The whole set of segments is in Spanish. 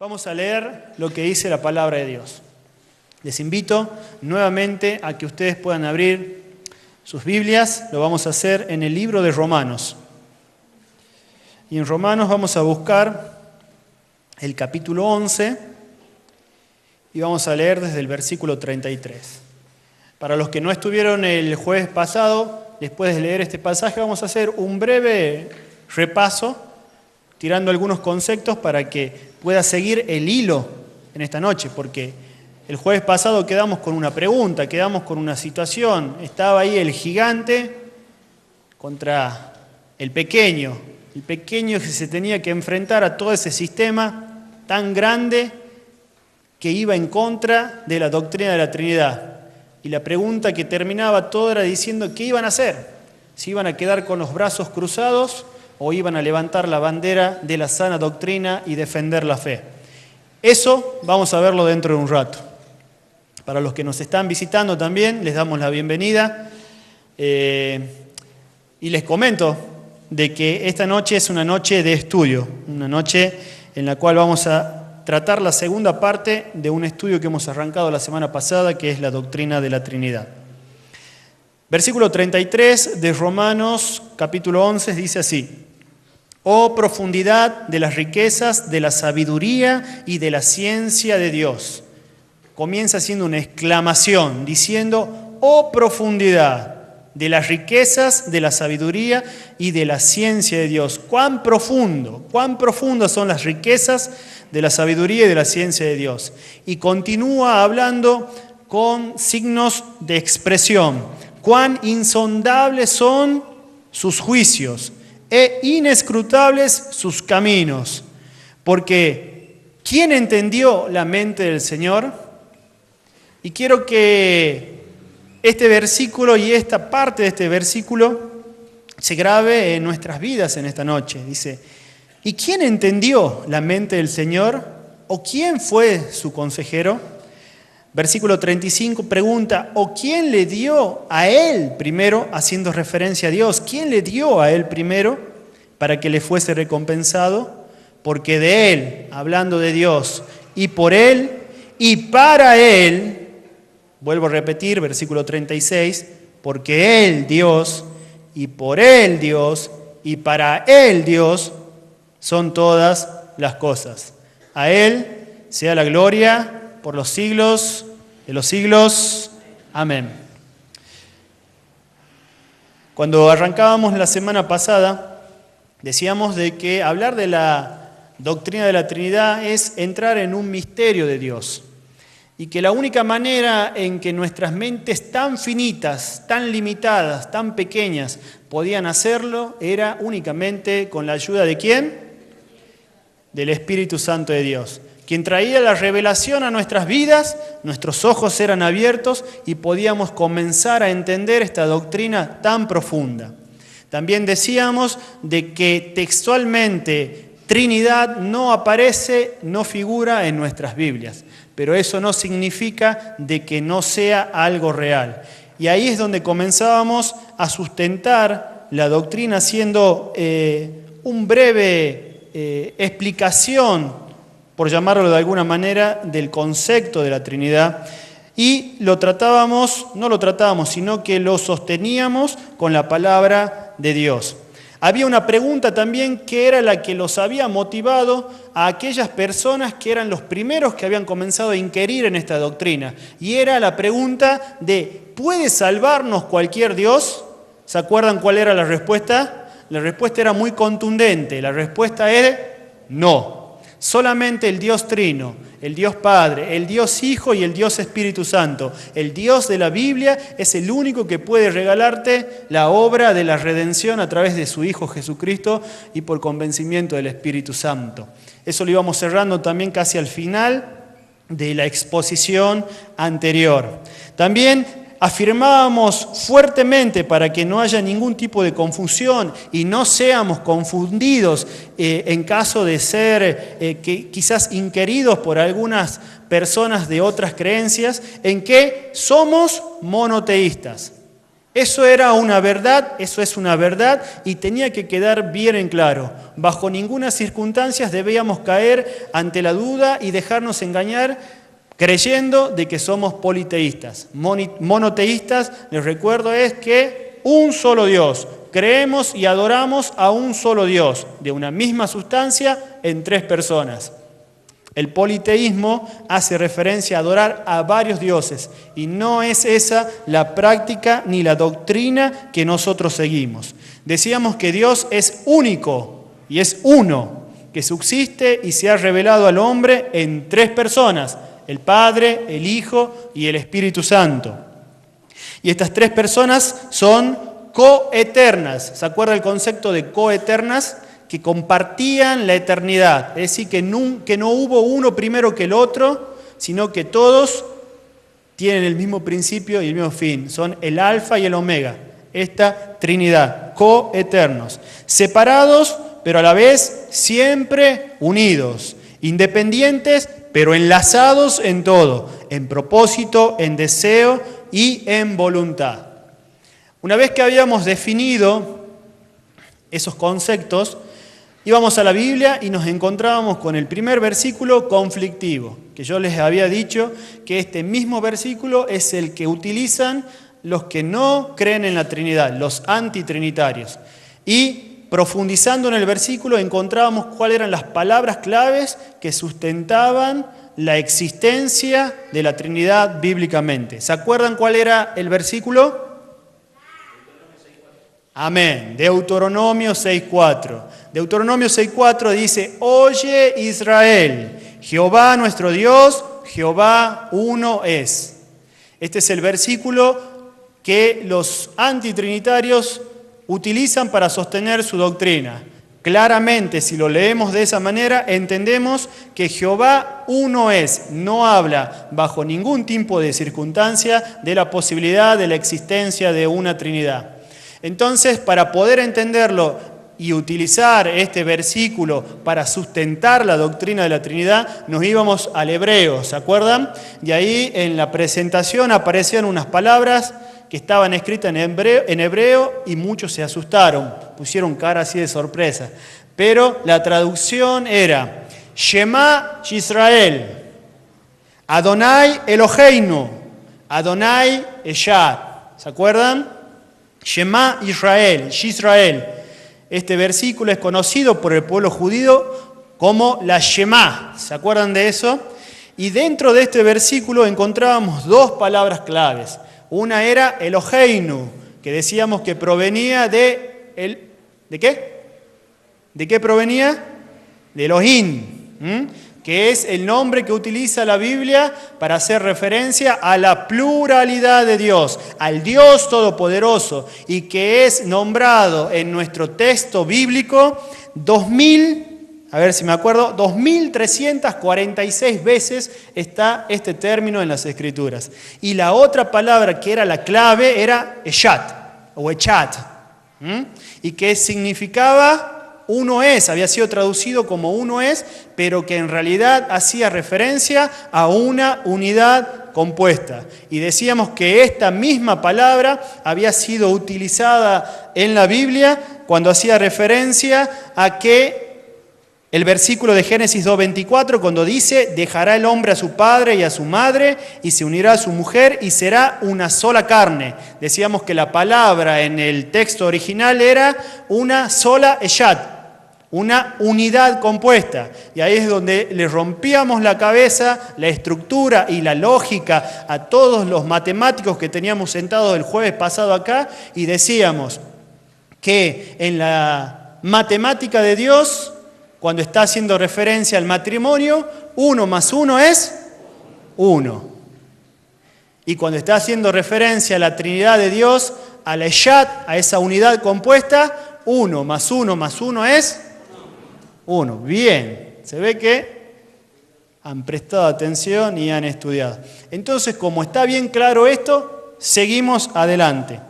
Vamos a leer lo que dice la palabra de Dios. Les invito nuevamente a que ustedes puedan abrir sus Biblias. Lo vamos a hacer en el libro de Romanos. Y en Romanos vamos a buscar el capítulo 11 y vamos a leer desde el versículo 33. Para los que no estuvieron el jueves pasado, después de leer este pasaje, vamos a hacer un breve repaso, tirando algunos conceptos para que pueda seguir el hilo en esta noche, porque el jueves pasado quedamos con una pregunta, quedamos con una situación. Estaba ahí el gigante contra el pequeño que se tenía que enfrentar a todo ese sistema tan grande que iba en contra de la doctrina de la Trinidad. Y la pregunta que terminaba todo era diciendo ¿qué iban a hacer? ¿Si iban a quedar con los brazos cruzados o iban a levantar la bandera de la sana doctrina y defender la fe? Eso vamos a verlo dentro de un rato. Para los que nos están visitando también, les damos la bienvenida. Y les comento de que esta noche es una noche de estudio, una noche en la cual vamos a tratar la segunda parte de un estudio que hemos arrancado la semana pasada, que es la doctrina de la Trinidad. Versículo 33 de Romanos, capítulo 11, dice así: «Oh profundidad de las riquezas, de la sabiduría y de la ciencia de Dios». Comienza haciendo una exclamación, diciendo: «Oh profundidad de las riquezas, de la sabiduría y de la ciencia de Dios». Cuán profundas son las riquezas de la sabiduría y de la ciencia de Dios. Y continúa hablando con signos de expresión. Cuán insondables son sus juicios e inescrutables sus caminos. Porque ¿quién entendió la mente del Señor? Y quiero que este versículo y esta parte de este versículo se grabe en nuestras vidas en esta noche. Dice: ¿y quién entendió la mente del Señor? ¿O quién fue su consejero? Versículo 35 pregunta: ¿o quién le dio a él primero? Haciendo referencia a Dios. ¿Quién le dio a él primero para que le fuese recompensado? Porque de él, hablando de Dios, y por él, y para él, vuelvo a repetir, versículo 36, porque él, Dios, y por él, Dios, y para él, Dios, son todas las cosas. A él sea la gloria por los siglos de los siglos. Amén. Cuando arrancábamos la semana pasada, decíamos de que hablar de la doctrina de la Trinidad es entrar en un misterio de Dios. Y que la única manera en que nuestras mentes tan finitas, tan limitadas, tan pequeñas podían hacerlo era únicamente con la ayuda ¿de quién? Del Espíritu Santo de Dios. Quien traía la revelación a nuestras vidas, nuestros ojos eran abiertos y podíamos comenzar a entender esta doctrina tan profunda. También decíamos de que textualmente Trinidad no aparece, no figura en nuestras Biblias. Pero eso no significa de que no sea algo real. Y ahí es donde comenzábamos a sustentar la doctrina haciendo un breve explicación, por llamarlo de alguna manera, del concepto de la Trinidad. Y sino que lo sosteníamos con la palabra de Dios. Había una pregunta también que era la que los había motivado a aquellas personas que eran los primeros que habían comenzado a inquirir en esta doctrina. Y era la pregunta de: ¿puede salvarnos cualquier Dios? ¿Se acuerdan cuál era la respuesta? La respuesta era muy contundente. La respuesta era no. Solamente el Dios Trino, el Dios Padre, el Dios Hijo y el Dios Espíritu Santo, el Dios de la Biblia, es el único que puede regalarte la obra de la redención a través de su Hijo Jesucristo y por convencimiento del Espíritu Santo. Eso lo íbamos cerrando también casi al final de la exposición anterior. También afirmábamos fuertemente, para que no haya ningún tipo de confusión y no seamos confundidos en caso de ser quizás inquiridos por algunas personas de otras creencias, en que somos monoteístas. Eso era una verdad, eso es una verdad y tenía que quedar bien en claro. Bajo ninguna circunstancia debíamos caer ante la duda y dejarnos engañar creyendo de que somos politeístas. Monoteístas, les recuerdo, es que un solo Dios. Creemos y adoramos a un solo Dios, de una misma sustancia en tres personas. El politeísmo hace referencia a adorar a varios dioses y no es esa la práctica ni la doctrina que nosotros seguimos. Decíamos que Dios es único y es uno, que subsiste y se ha revelado al hombre en tres personas, el Padre, el Hijo y el Espíritu Santo. Y estas tres personas son coeternas. ¿Se acuerda el concepto de coeternas? Que compartían la eternidad, es decir, que no hubo uno primero que el otro, sino que todos tienen el mismo principio y el mismo fin, son el alfa y el omega, esta Trinidad, coeternos, separados, pero a la vez siempre unidos, independientes, pero enlazados en todo, en propósito, en deseo y en voluntad. Una vez que habíamos definido esos conceptos, íbamos a la Biblia y nos encontrábamos con el primer versículo conflictivo, que yo les había dicho que este mismo versículo es el que utilizan los que no creen en la Trinidad, los antitrinitarios. Y profundizando en el versículo encontrábamos cuáles eran las palabras claves que sustentaban la existencia de la Trinidad bíblicamente. ¿Se acuerdan cuál era el versículo? Amén. Deuteronomio 6.4. Deuteronomio 6.4 dice: Oye Israel, Jehová nuestro Dios, Jehová uno es. Este es el versículo que los antitrinitarios utilizan para sostener su doctrina. Claramente, si lo leemos de esa manera, entendemos que Jehová uno es. No habla bajo ningún tipo de circunstancia de la posibilidad de la existencia de una Trinidad. Entonces, para poder entenderlo y utilizar este versículo para sustentar la doctrina de la Trinidad, nos íbamos al hebreo, ¿se acuerdan? Y ahí en la presentación aparecían unas palabras que estaban escritas en hebreo y muchos se asustaron, pusieron cara así de sorpresa. Pero la traducción era: Shema Yisrael, Adonai Eloheinu, Adonai Echad. ¿Se acuerdan? Shema Israel, Yisrael. Este versículo es conocido por el pueblo judío como la Shema. ¿Se acuerdan de eso? Y dentro de este versículo encontrábamos dos palabras claves. Una era Eloheinu, que decíamos que provenía ¿de qué? ¿De qué provenía? De Elohim, que es el nombre que utiliza la Biblia para hacer referencia a la pluralidad de Dios, al Dios Todopoderoso, y que es nombrado en nuestro texto bíblico 2.346 veces está este término en las Escrituras. Y la otra palabra que era la clave era Echat, o Echat, y que significaba uno es, había sido traducido como uno es, pero que en realidad hacía referencia a una unidad compuesta. Y decíamos que esta misma palabra había sido utilizada en la Biblia cuando hacía referencia a que el versículo de Génesis 2.24, cuando dice: dejará el hombre a su padre y a su madre y se unirá a su mujer y será una sola carne. Decíamos que la palabra en el texto original era una sola Echat, una unidad compuesta. Y ahí es donde le rompíamos la cabeza, la estructura y la lógica a todos los matemáticos que teníamos sentados el jueves pasado acá, y decíamos que en la matemática de Dios, cuando está haciendo referencia al matrimonio, 1 más 1 es 1. Y cuando está haciendo referencia a la Trinidad de Dios, a la Echat, a esa unidad compuesta, 1 más 1 más 1 es 1. Bien, se ve que han prestado atención y han estudiado. Entonces, como está bien claro esto, seguimos adelante.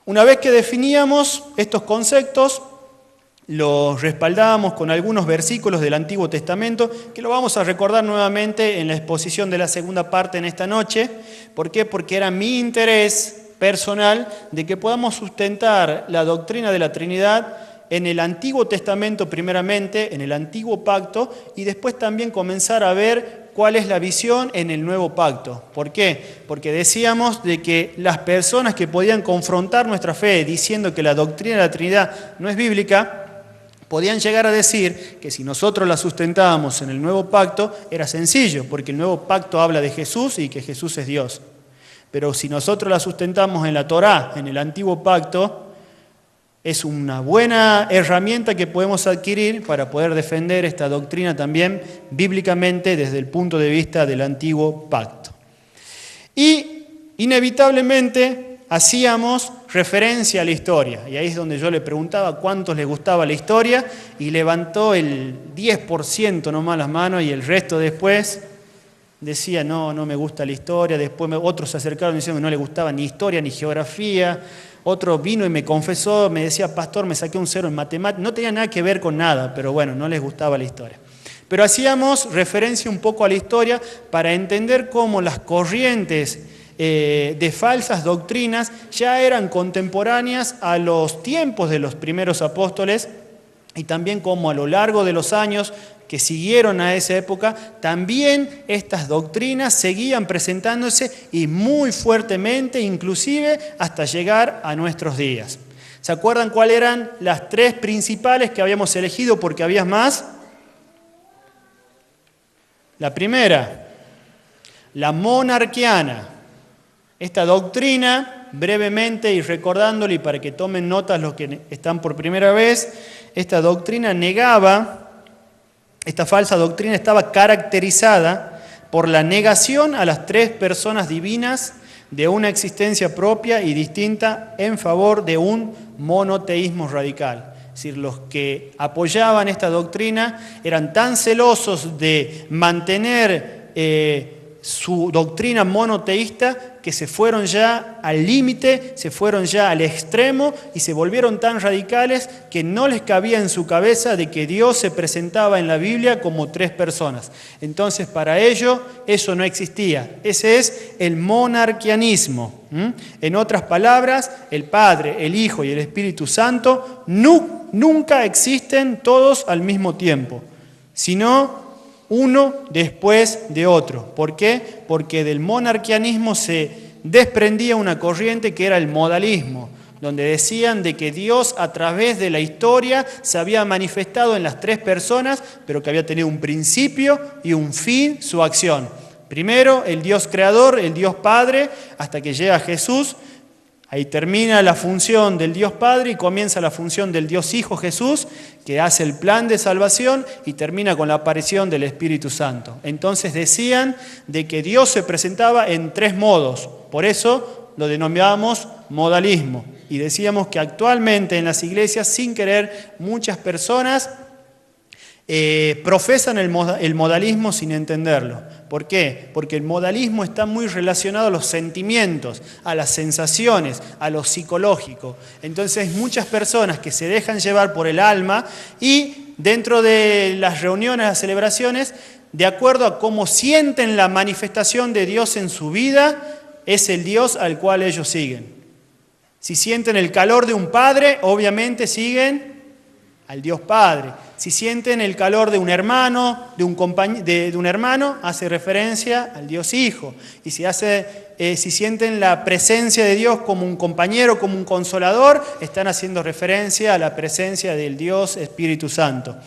Una vez que definíamos estos conceptos, los respaldábamos con algunos versículos del Antiguo Testamento, que lo vamos a recordar nuevamente en la exposición de la segunda parte en esta noche. ¿Por qué? Porque era mi interés personal de que podamos sustentar la doctrina de la Trinidad en el Antiguo Testamento primeramente, en el Antiguo Pacto, y después también comenzar a ver cuál es la visión en el Nuevo Pacto. ¿Por qué? Porque decíamos de que las personas que podían confrontar nuestra fe diciendo que la doctrina de la Trinidad no es bíblica, podían llegar a decir que si nosotros la sustentábamos en el Nuevo Pacto, era sencillo, porque el Nuevo Pacto habla de Jesús y que Jesús es Dios. Pero si nosotros la sustentamos en la Torá, en el Antiguo Pacto, es una buena herramienta que podemos adquirir para poder defender esta doctrina también bíblicamente desde el punto de vista del Antiguo Pacto. Y inevitablemente hacíamos referencia a la historia. Y ahí es donde yo le preguntaba cuántos les gustaba la historia y levantó el 10% nomás las manos y el resto después decía no me gusta la historia. Después otros se acercaron y decían que no le gustaba ni historia ni geografía. Otro vino y me confesó, me decía, pastor, me saqué un 0 en matemáticas. No tenía nada que ver con nada, pero bueno, no les gustaba la historia. Pero hacíamos referencia un poco a la historia para entender cómo las corrientes de falsas doctrinas ya eran contemporáneas a los tiempos de los primeros apóstoles y también cómo a lo largo de los años que siguieron a esa época, también estas doctrinas seguían presentándose y muy fuertemente, inclusive hasta llegar a nuestros días. ¿Se acuerdan cuáles eran las 3 principales que habíamos elegido porque había más? La primera, la monarquiana. Esta doctrina, brevemente y recordándole y para que tomen notas los que están por primera vez, esta doctrina negaba. Esta falsa doctrina estaba caracterizada por la negación a las 3 personas divinas de una existencia propia y distinta en favor de un monoteísmo radical. Es decir, los que apoyaban esta doctrina eran tan celosos de mantener su doctrina monoteísta que se fueron ya al límite, se fueron ya al extremo y se volvieron tan radicales que no les cabía en su cabeza de que Dios se presentaba en la Biblia como 3 personas. Entonces, para ellos, eso no existía. Ese es el monarquianismo. En otras palabras, el Padre, el Hijo y el Espíritu Santo nunca existen todos al mismo tiempo, sino uno después de otro. ¿Por qué? Porque del monarquianismo se desprendía una corriente que era el modalismo, donde decían de que Dios a través de la historia se había manifestado en las 3 personas, pero que había tenido un principio y un fin su acción. Primero el Dios creador, el Dios Padre, hasta que llega Jesús. Ahí termina la función del Dios Padre y comienza la función del Dios Hijo Jesús, que hace el plan de salvación y termina con la aparición del Espíritu Santo. Entonces decían de que Dios se presentaba en 3 modos, por eso lo denominábamos modalismo. Y decíamos que actualmente en las iglesias, sin querer, muchas personas profesan el modalismo sin entenderlo. ¿Por qué? Porque el modalismo está muy relacionado a los sentimientos, a las sensaciones, a lo psicológico. Entonces muchas personas que se dejan llevar por el alma y dentro de las reuniones, las celebraciones, de acuerdo a cómo sienten la manifestación de Dios en su vida, es el Dios al cual ellos siguen. Si sienten el calor de un padre, obviamente siguen al Dios Padre. Si sienten el calor de un hermano, de un hermano, hace referencia al Dios Hijo. Y si sienten la presencia de Dios como un compañero, como un consolador, están haciendo referencia a la presencia del Dios Espíritu Santo.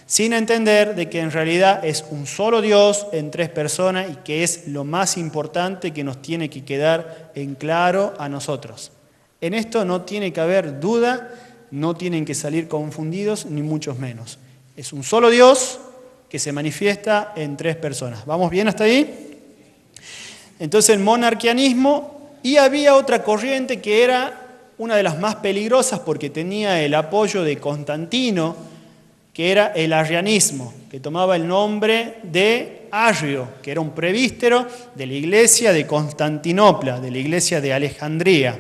Sin entender de que en realidad es un solo Dios en 3 personas y que es lo más importante que nos tiene que quedar en claro a nosotros. En esto no tiene que haber duda, no tienen que salir confundidos, ni mucho menos. Es un solo Dios que se manifiesta en 3 personas. ¿Vamos bien hasta ahí? Entonces el monarquianismo, y había otra corriente que era una de las más peligrosas porque tenía el apoyo de Constantino, que era el arrianismo, que tomaba el nombre de Arrio, que era un presbítero de la iglesia de Constantinopla, de la iglesia de Alejandría.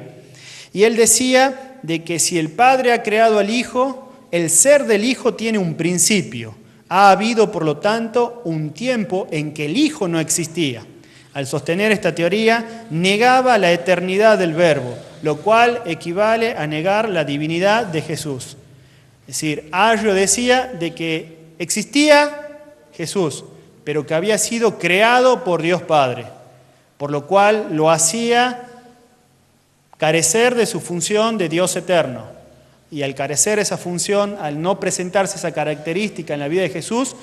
Y él decía de que si el Padre ha creado al Hijo, el ser del Hijo tiene un principio. Ha habido, por lo tanto, un tiempo en que el Hijo no existía. Al sostener esta teoría, negaba la eternidad del Verbo, lo cual equivale a negar la divinidad de Jesús. Es decir, Arrio decía de que existía Jesús, pero que había sido creado por Dios Padre, por lo cual lo hacía carecer de su función de Dios eterno. Y al carecer esa función, al no presentarse esa característica en la vida de Jesús,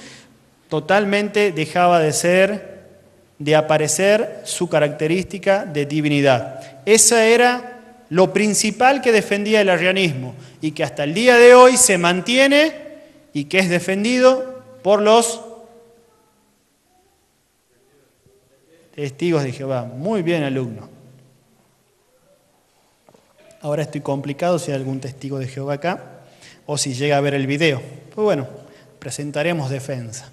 totalmente dejaba de aparecer su característica de divinidad. Esa era lo principal que defendía el arrianismo y que hasta el día de hoy se mantiene y que es defendido por los testigos de Jehová. Muy bien, alumno. Ahora estoy complicado si hay algún testigo de Jehová acá o si llega a ver el video. Pues bueno, presentaremos defensa.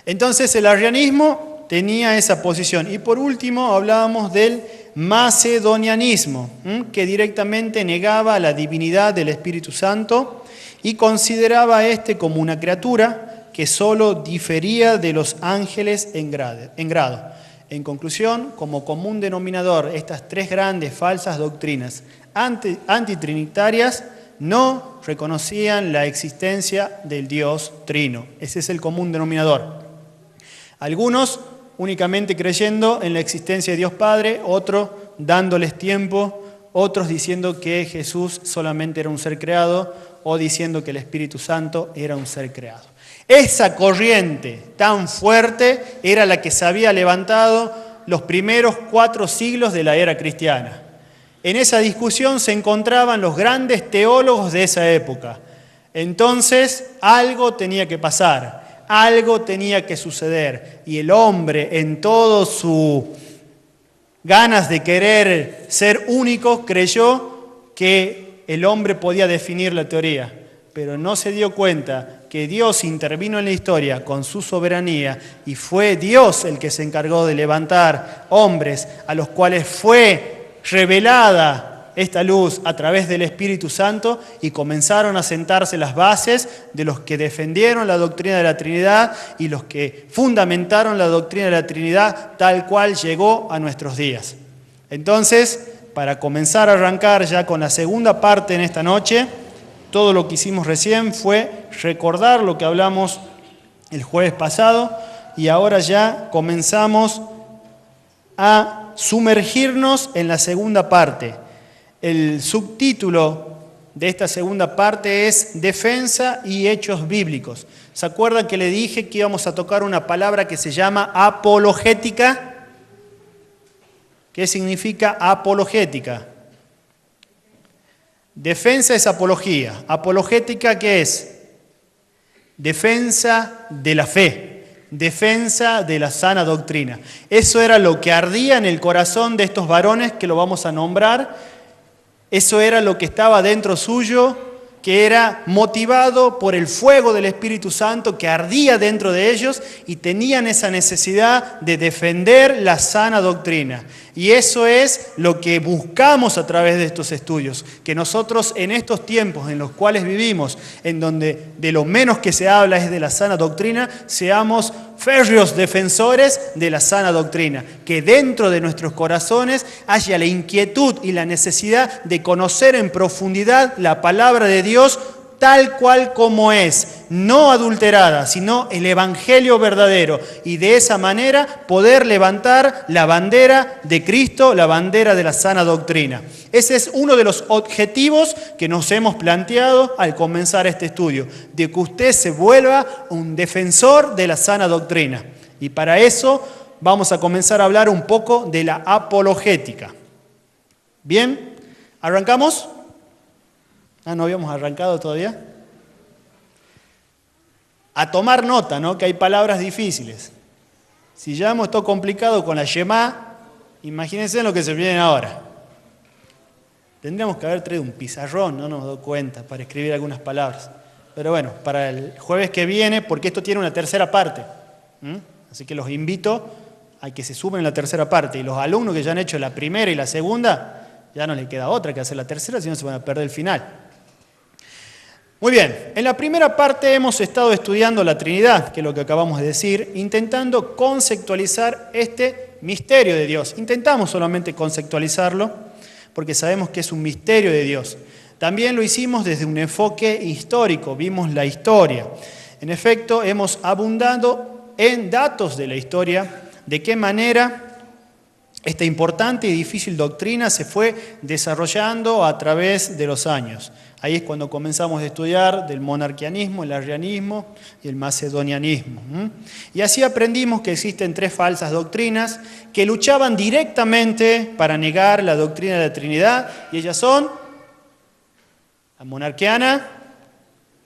Entonces el arrianismo tenía esa posición. Y por último hablábamos del macedonianismo, que directamente negaba la divinidad del Espíritu Santo y consideraba a este como una criatura que solo difería de los ángeles en grado. En conclusión, como común denominador, estas tres grandes falsas doctrinas antitrinitarias no reconocían la existencia del Dios Trino. Ese es el común denominador. Algunos únicamente creyendo en la existencia de Dios Padre, otros dándoles tiempo, otros diciendo que Jesús solamente era un ser creado o diciendo que el Espíritu Santo era un ser creado. Esa corriente tan fuerte era la que se había levantado los primeros 4 siglos de la era cristiana. En esa discusión se encontraban los grandes teólogos de esa época. Entonces, algo tenía que pasar, algo tenía que suceder. Y el hombre, en todo su ganas de querer ser único, creyó que el hombre podía definir la teoría, pero no se dio cuenta que Dios intervino en la historia con su soberanía y fue Dios el que se encargó de levantar hombres a los cuales fue revelada esta luz a través del Espíritu Santo y comenzaron a sentarse las bases de los que defendieron la doctrina de la Trinidad y los que fundamentaron la doctrina de la Trinidad tal cual llegó a nuestros días. Entonces, para comenzar a arrancar ya con la segunda parte en esta noche, todo lo que hicimos recién fue recordar lo que hablamos el jueves pasado y ahora ya comenzamos a sumergirnos en la segunda parte. El subtítulo de esta segunda parte es Defensa y Hechos Bíblicos. ¿Se acuerdan que le dije que íbamos a tocar una palabra que se llama apologética? ¿Qué significa apologética? Defensa es apología. Apologética, ¿qué es? Defensa de la fe, defensa de la sana doctrina. Eso era lo que ardía en el corazón de estos varones que lo vamos a nombrar. Eso era lo que estaba dentro suyo, que era motivado por el fuego del Espíritu Santo que ardía dentro de ellos y tenían esa necesidad de defender la sana doctrina. Y eso es lo que buscamos a través de estos estudios, que nosotros en estos tiempos en los cuales vivimos, en donde de lo menos que se habla es de la sana doctrina, seamos férreos defensores de la sana doctrina, que dentro de nuestros corazones haya la inquietud y la necesidad de conocer en profundidad la palabra de Dios tal cual como es, no adulterada, sino el evangelio verdadero, y de esa manera poder levantar la bandera de Cristo, la bandera de la sana doctrina. Ese es uno de los objetivos que nos hemos planteado al comenzar este estudio, de que usted se vuelva un defensor de la sana doctrina. Y para eso vamos a comenzar a hablar un poco de la apologética. Bien, ¿arrancamos? ¿No habíamos arrancado todavía? A tomar nota, ¿no? Que hay palabras difíciles. Si ya hemos estado complicado con la Shema, imagínense lo que se viene ahora. Tendríamos que haber traído un pizarrón, no nos hemos dado cuenta, para escribir algunas palabras. Pero bueno, para el jueves que viene, porque esto tiene una tercera parte. Así que los invito a que se sumen en la tercera parte. Y los alumnos que ya han hecho la primera y la segunda, ya no les queda otra que hacer la tercera, si no se van a perder el final. Muy bien, en la primera parte hemos estado estudiando la Trinidad, que es lo que acabamos de decir, intentando conceptualizar este misterio de Dios. Intentamos solamente conceptualizarlo, porque sabemos que es un misterio de Dios. También lo hicimos desde un enfoque histórico, vimos la historia. En efecto, hemos abundado en datos de la historia, de qué manera esta importante y difícil doctrina se fue desarrollando a través de los años. Ahí es cuando comenzamos a estudiar del monarquianismo, el arrianismo y el macedonianismo. Y así aprendimos que existen tres falsas doctrinas que luchaban directamente para negar la doctrina de la Trinidad, y ellas son la monarquiana,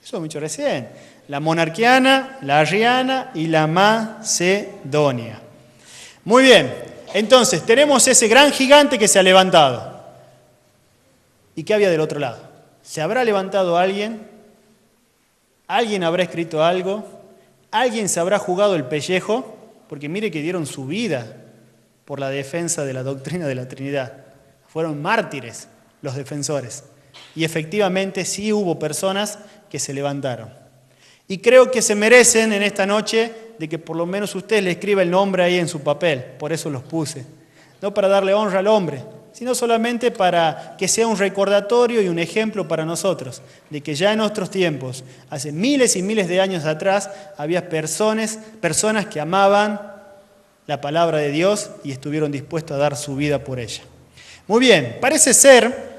eso lo he dicho recién, la monarquiana, la arriana y la macedonia. Muy bien, entonces tenemos ese gran gigante que se ha levantado. ¿Y qué había del otro lado? ¿Se habrá levantado alguien? ¿Alguien habrá escrito algo? ¿Alguien se habrá jugado el pellejo? Porque mire que dieron su vida por la defensa de la doctrina de la Trinidad. Fueron mártires los defensores. Y efectivamente sí hubo personas que se levantaron. Y creo que se merecen en esta noche de que por lo menos usted le escriba el nombre ahí en su papel. Por eso los puse. No para darle honra al hombre, sino solamente para que sea un recordatorio y un ejemplo para nosotros, de que ya en nuestros tiempos, hace miles y miles de años atrás, había personas que amaban la palabra de Dios y estuvieron dispuestos a dar su vida por ella. Muy bien, parece ser,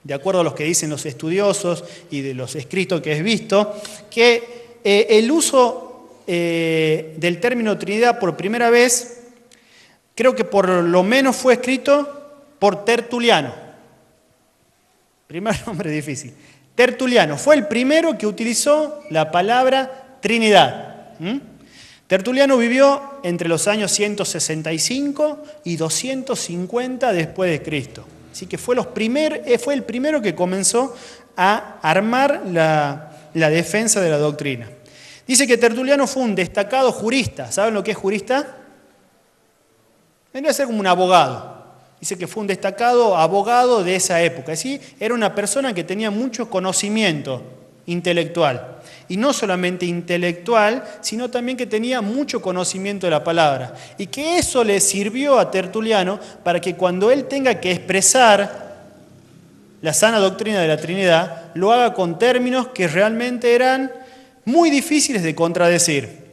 de acuerdo a los que dicen los estudiosos y de los escritos que he visto, que el uso del término Trinidad por primera vez, creo que por lo menos fue escrito por Tertuliano. Primer nombre difícil. Tertuliano fue el primero que utilizó la palabra Trinidad. Tertuliano vivió entre los años 165 y 250 después de Cristo. Así que fue el primero que comenzó a armar la defensa de la doctrina. Dice que Tertuliano fue un destacado jurista. ¿Saben lo que es jurista? Vendría a ser como un abogado. Dice que fue un destacado abogado de esa época. ¿Sí? Era una persona que tenía mucho conocimiento intelectual. Y no solamente intelectual, sino también que tenía mucho conocimiento de la palabra. Y que eso le sirvió a Tertuliano para que cuando él tenga que expresar la sana doctrina de la Trinidad, lo haga con términos que realmente eran muy difíciles de contradecir.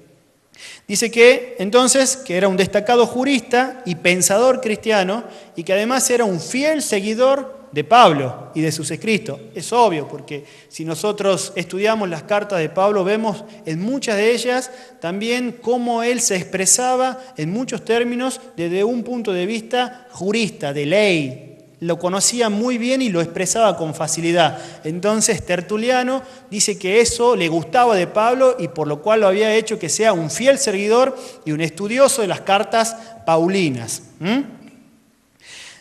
Dice que entonces que era un destacado jurista y pensador cristiano y que además era un fiel seguidor de Pablo y de sus escritos. Es obvio, porque si nosotros estudiamos las cartas de Pablo, vemos en muchas de ellas también cómo él se expresaba en muchos términos desde un punto de vista jurista, de ley. Lo conocía muy bien y lo expresaba con facilidad. Entonces Tertuliano dice que eso le gustaba de Pablo y por lo cual lo había hecho que sea un fiel seguidor y un estudioso de las cartas paulinas.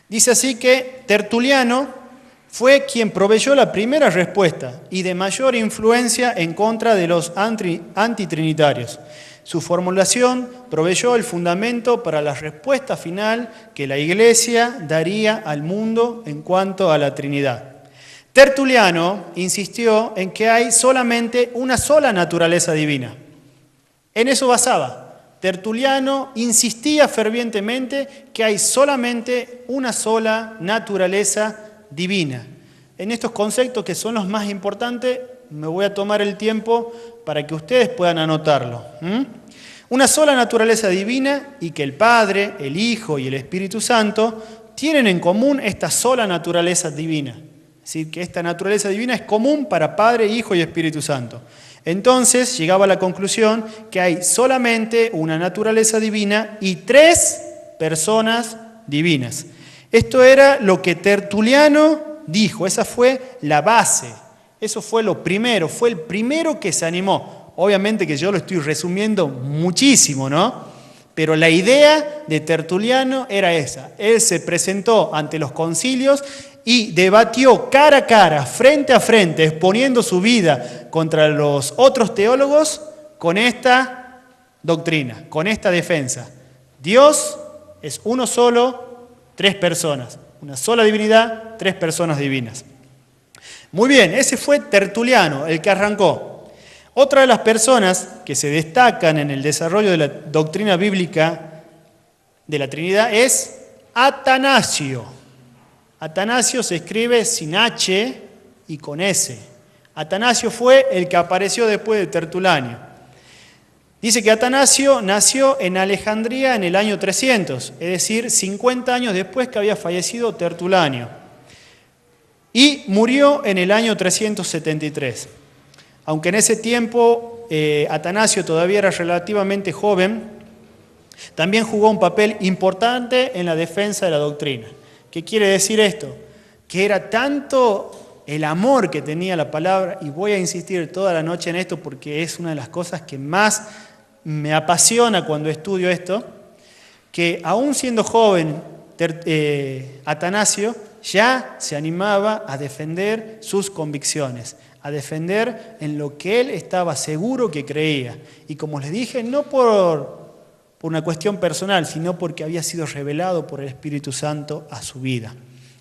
Dice así que Tertuliano fue quien proveyó la primera respuesta y de mayor influencia en contra de los antitrinitarios. Su formulación proveyó el fundamento para la respuesta final que la Iglesia daría al mundo en cuanto a la Trinidad. Tertuliano insistió en que hay solamente una sola naturaleza divina. En eso basaba. Tertuliano insistía fervientemente que hay solamente una sola naturaleza divina. En estos conceptos que son los más importantes, me voy a tomar el tiempo para que ustedes puedan anotarlo. Una sola naturaleza divina y que el Padre, el Hijo y el Espíritu Santo tienen en común esta sola naturaleza divina. Es decir, que esta naturaleza divina es común para Padre, Hijo y Espíritu Santo. Entonces llegaba a la conclusión que hay solamente una naturaleza divina y tres personas divinas. Esto era lo que Tertuliano dijo, esa fue la base, eso fue lo primero, fue el primero que se animó. Obviamente que yo lo estoy resumiendo muchísimo, ¿no? Pero la idea de Tertuliano era esa. Él se presentó ante los concilios y debatió cara a cara, frente a frente, exponiendo su vida contra los otros teólogos con esta doctrina, con esta defensa. Dios es uno solo, tres personas. Una sola divinidad, tres personas divinas. Muy bien, ese fue Tertuliano, el que arrancó. Otra de las personas que se destacan en el desarrollo de la doctrina bíblica de la Trinidad es Atanasio. Atanasio se escribe sin H y con S. Atanasio fue el que apareció después de Tertuliano. Dice que Atanasio nació en Alejandría en el año 300, es decir, 50 años después que había fallecido Tertuliano. Y murió en el año 373. Aunque en ese tiempo Atanasio todavía era relativamente joven, también jugó un papel importante en la defensa de la doctrina. ¿Qué quiere decir esto? Que era tanto el amor que tenía la palabra, y voy a insistir toda la noche en esto porque es una de las cosas que más me apasiona cuando estudio esto, que aún siendo joven Atanasio ya se animaba a defender sus convicciones, a defender en lo que él estaba seguro que creía. Y como les dije, no por una cuestión personal, sino porque había sido revelado por el Espíritu Santo a su vida.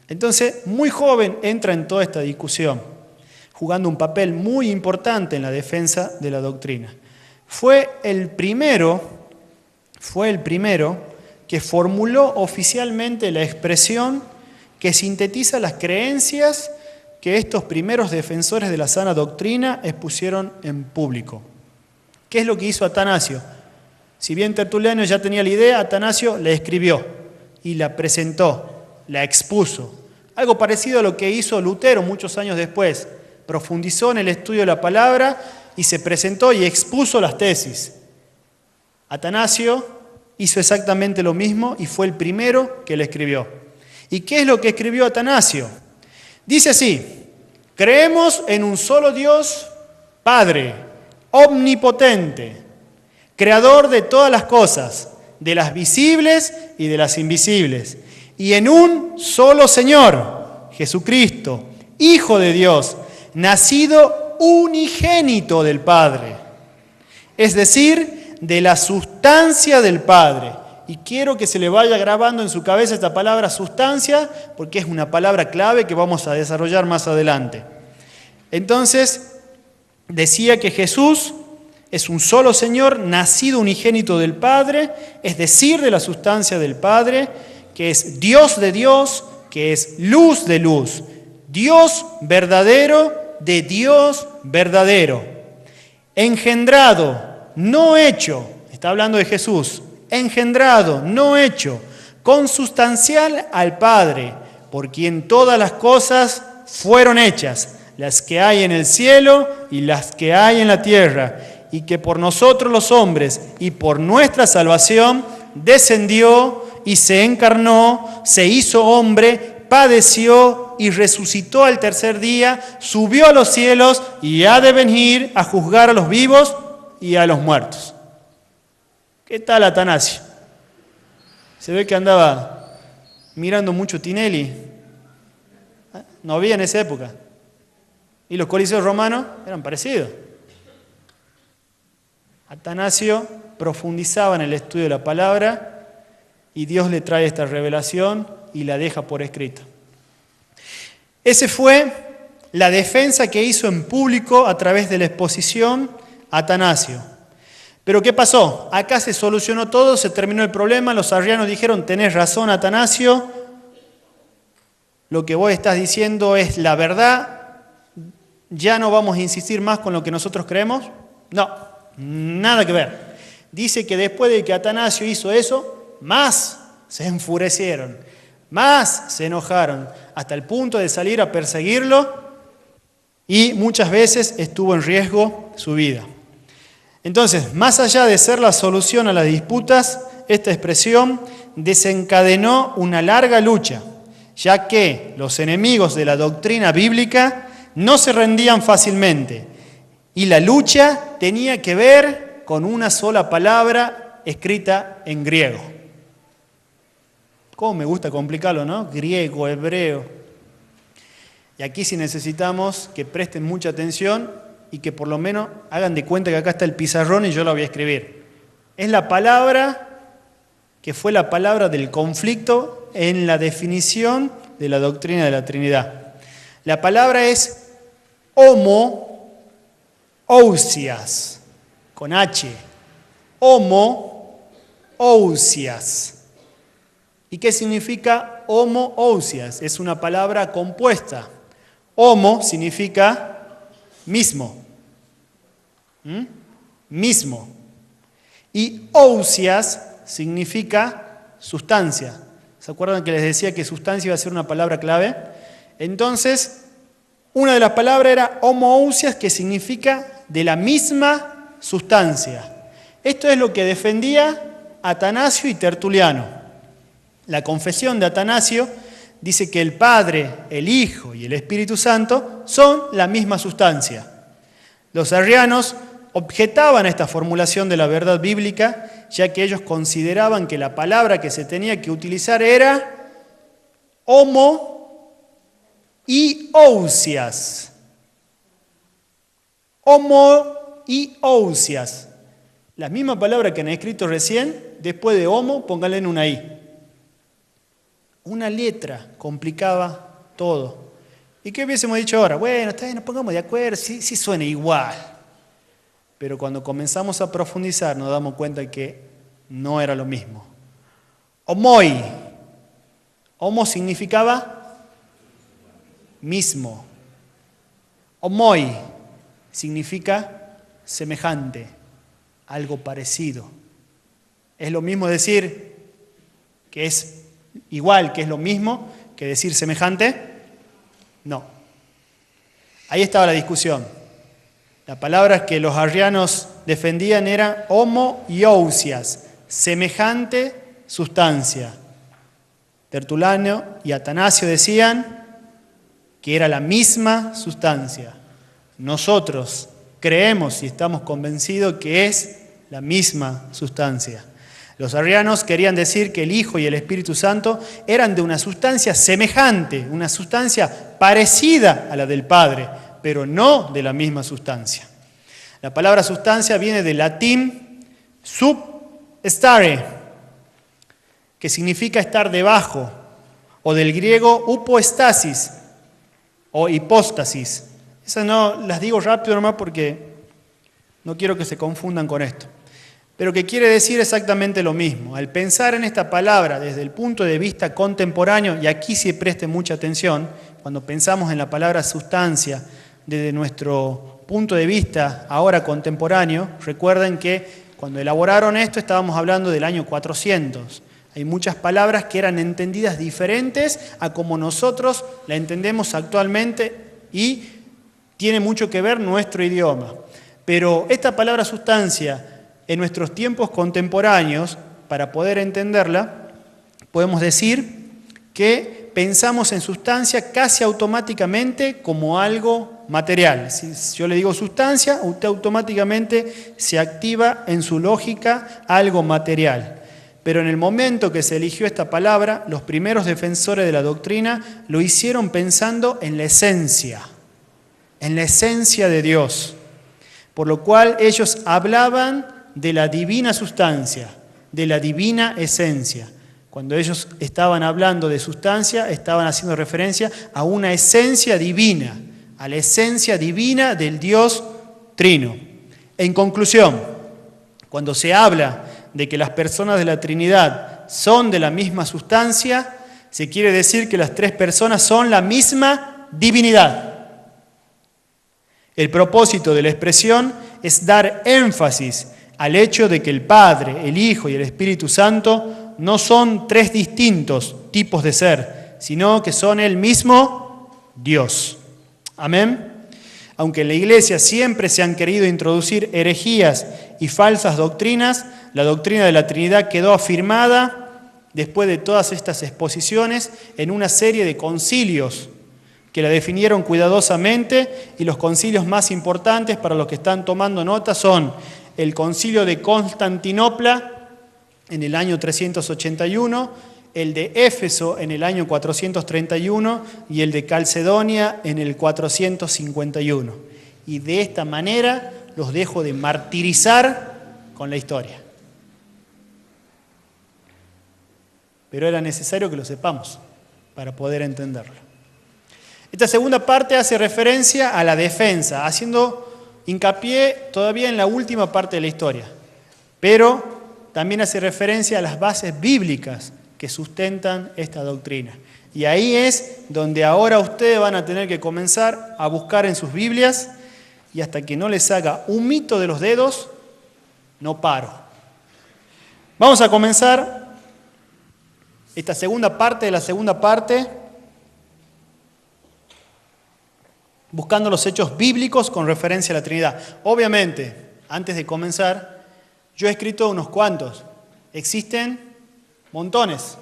Entonces, muy joven entra en toda esta discusión, jugando un papel muy importante en la defensa de la doctrina. Fue el primero que formuló oficialmente la expresión que sintetiza las creencias que estos primeros defensores de la sana doctrina expusieron en público. ¿Qué es lo que hizo Atanasio? Si bien Tertuliano ya tenía la idea, Atanasio la escribió y la presentó, la expuso. Algo parecido a lo que hizo Lutero muchos años después. Profundizó en el estudio de la palabra y se presentó y expuso las tesis. Atanasio hizo exactamente lo mismo y fue el primero que la escribió. ¿Y qué es lo que escribió Atanasio? Dice así: creemos en un solo Dios, Padre, omnipotente, creador de todas las cosas, de las visibles y de las invisibles, y en un solo Señor, Jesucristo, Hijo de Dios, nacido unigénito del Padre, es decir, de la sustancia del Padre. Y quiero que se le vaya grabando en su cabeza esta palabra sustancia, porque es una palabra clave que vamos a desarrollar más adelante. Entonces, decía que Jesús es un solo Señor, nacido unigénito del Padre, es decir, de la sustancia del Padre, que es Dios de Dios, que es luz de luz, Dios verdadero de Dios verdadero, engendrado, no hecho, está hablando de Jesús, engendrado, no hecho, consustancial al Padre, por quien todas las cosas fueron hechas, las que hay en el cielo y las que hay en la tierra, y que por nosotros los hombres y por nuestra salvación descendió y se encarnó, se hizo hombre, padeció y resucitó al tercer día, subió a los cielos y ha de venir a juzgar a los vivos y a los muertos. ¿Qué tal Atanasio? Se ve que andaba mirando mucho Tinelli. No había en esa época. Y los coliseos romanos eran parecidos. Atanasio profundizaba en el estudio de la palabra y Dios le trae esta revelación y la deja por escrito. Esa fue la defensa que hizo en público a través de la exposición Atanasio. Pero ¿qué pasó? Acá se solucionó todo, se terminó el problema, los arrianos dijeron: tenés razón, Atanasio, lo que vos estás diciendo es la verdad, ya no vamos a insistir más con lo que nosotros creemos. No, nada que ver. Dice que después de que Atanasio hizo eso, más se enfurecieron, más se enojaron, hasta el punto de salir a perseguirlo, y muchas veces estuvo en riesgo su vida. Entonces, más allá de ser la solución a las disputas, esta expresión desencadenó una larga lucha, ya que los enemigos de la doctrina bíblica no se rendían fácilmente, y la lucha tenía que ver con una sola palabra escrita en griego. ¿Cómo me gusta complicarlo, no? Griego, hebreo. Y aquí sí necesitamos que presten mucha atención y que por lo menos hagan de cuenta que acá está el pizarrón y yo lo voy a escribir. Es la palabra que fue la palabra del conflicto en la definición de la doctrina de la Trinidad. La palabra es homoousias, con H. Homoousias. ¿Y qué significa homoousias? Es una palabra compuesta. Homo significa mismo. Mismo. Y ousias significa sustancia. ¿Se acuerdan que les decía que sustancia iba a ser una palabra clave? Entonces, una de las palabras era homoousias, que significa de la misma sustancia. Esto es lo que defendía Atanasio y Tertuliano. La confesión de Atanasio dice que el Padre, el Hijo y el Espíritu Santo son la misma sustancia. Los arrianos objetaban a esta formulación de la verdad bíblica, ya que ellos consideraban que la palabra que se tenía que utilizar era homoiousias. Homoiousias. La misma palabra que han escrito recién, después de homo, pónganle en una i. Una letra complicaba todo. ¿Y qué hubiésemos dicho ahora? Bueno, está bien, nos pongamos de acuerdo, sí suena igual. Pero cuando comenzamos a profundizar nos damos cuenta que no era lo mismo. Homoi. Homo significaba mismo. Homoi significa semejante, algo parecido. ¿Es lo mismo decir que es igual, que es lo mismo, que decir semejante? No. Ahí estaba la discusión. La palabra que los arrianos defendían era homoiousias, semejante sustancia. Tertuliano y Atanasio decían que era la misma sustancia. Nosotros creemos y estamos convencidos que es la misma sustancia. Los arrianos querían decir que el Hijo y el Espíritu Santo eran de una sustancia semejante, una sustancia parecida a la del Padre, pero no de la misma sustancia. La palabra sustancia viene del latín substare, que significa estar debajo, o del griego upostasis o hipóstasis. Esas no las digo rápido nomás porque no quiero que se confundan con esto. Pero que quiere decir exactamente lo mismo. Al pensar en esta palabra desde el punto de vista contemporáneo, y aquí sí preste mucha atención, cuando pensamos en la palabra sustancia desde nuestro punto de vista ahora contemporáneo, recuerden que cuando elaboraron esto estábamos hablando del año 400. Hay muchas palabras que eran entendidas diferentes a como nosotros la entendemos actualmente y tiene mucho que ver nuestro idioma. Pero esta palabra sustancia en nuestros tiempos contemporáneos, para poder entenderla, podemos decir que pensamos en sustancia casi automáticamente como algo material. Si yo le digo sustancia, usted automáticamente se activa en su lógica algo material. Pero en el momento que se eligió esta palabra, los primeros defensores de la doctrina lo hicieron pensando en la esencia de Dios. Por lo cual ellos hablaban de la divina sustancia, de la divina esencia. Cuando ellos estaban hablando de sustancia, estaban haciendo referencia a una esencia divina, a la esencia divina del Dios Trino. En conclusión, cuando se habla de que las personas de la Trinidad son de la misma sustancia, se quiere decir que las tres personas son la misma divinidad. El propósito de la expresión es dar énfasis al hecho de que el Padre, el Hijo y el Espíritu Santo no son tres distintos tipos de ser, sino que son el mismo Dios. Amén. Aunque en la Iglesia siempre se han querido introducir herejías y falsas doctrinas, la doctrina de la Trinidad quedó afirmada después de todas estas exposiciones en una serie de concilios que la definieron cuidadosamente, y los concilios más importantes para los que están tomando nota son el concilio de Constantinopla en el año 381, el de Éfeso en el año 431 y el de Calcedonia en el 451. Y de esta manera los dejo de martirizar con la historia. Pero era necesario que lo sepamos para poder entenderlo. Esta segunda parte hace referencia a la defensa, haciendo hincapié todavía en la última parte de la historia, pero también hace referencia a las bases bíblicas que sustentan esta doctrina. Y ahí es donde ahora ustedes van a tener que comenzar a buscar en sus Biblias, y hasta que no les haga un mito de los dedos, no paro. Vamos a comenzar esta segunda parte de la segunda parte, buscando los hechos bíblicos con referencia a la Trinidad. Obviamente, antes de comenzar, yo he escrito unos cuantos. Existen montones,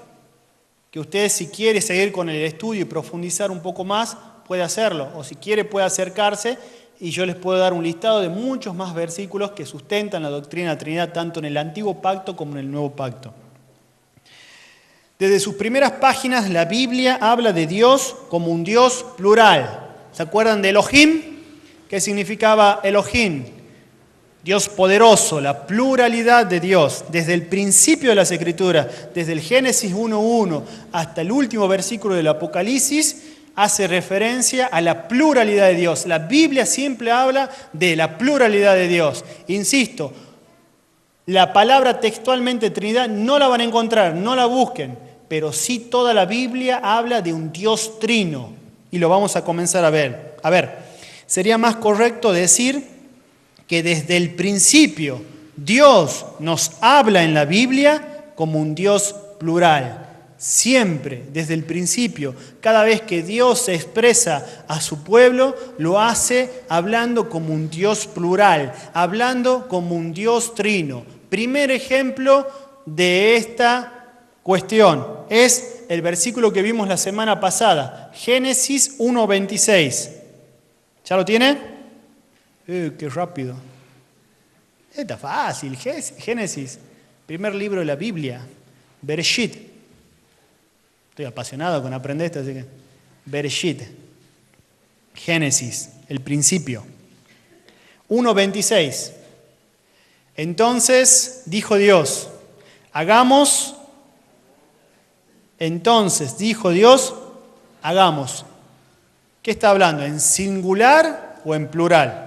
que usted, si quiere seguir con el estudio y profundizar un poco más, puede hacerlo, o si quiere puede acercarse y yo les puedo dar un listado de muchos más versículos que sustentan la doctrina de la Trinidad tanto en el Antiguo Pacto como en el Nuevo Pacto. Desde sus primeras páginas la Biblia habla de Dios como un Dios plural. ¿Se acuerdan de Elohim? ¿Qué significaba Elohim? Dios poderoso, la pluralidad de Dios, desde el principio de las Escrituras, desde el Génesis 1:1 hasta el último versículo del Apocalipsis, hace referencia a la pluralidad de Dios. La Biblia siempre habla de la pluralidad de Dios. Insisto, la palabra textualmente Trinidad no la van a encontrar, no la busquen, pero sí toda la Biblia habla de un Dios trino, y lo vamos a comenzar a ver. A ver, sería más correcto decir que desde el principio Dios nos habla en la Biblia como un Dios plural. Siempre, desde el principio, cada vez que Dios se expresa a su pueblo, lo hace hablando como un Dios plural, hablando como un Dios trino. Primer ejemplo de esta cuestión es el versículo que vimos la semana pasada, Génesis 1:26. ¿Ya lo tiene? ¡Qué rápido! Está fácil. Génesis, primer libro de la Biblia, Bereshit. Estoy apasionado con aprender esto, así que Bereshit, Génesis, el principio. 1:26. Entonces dijo Dios, hagamos. Entonces dijo Dios, hagamos. ¿Qué está hablando? ¿En singular o en plural?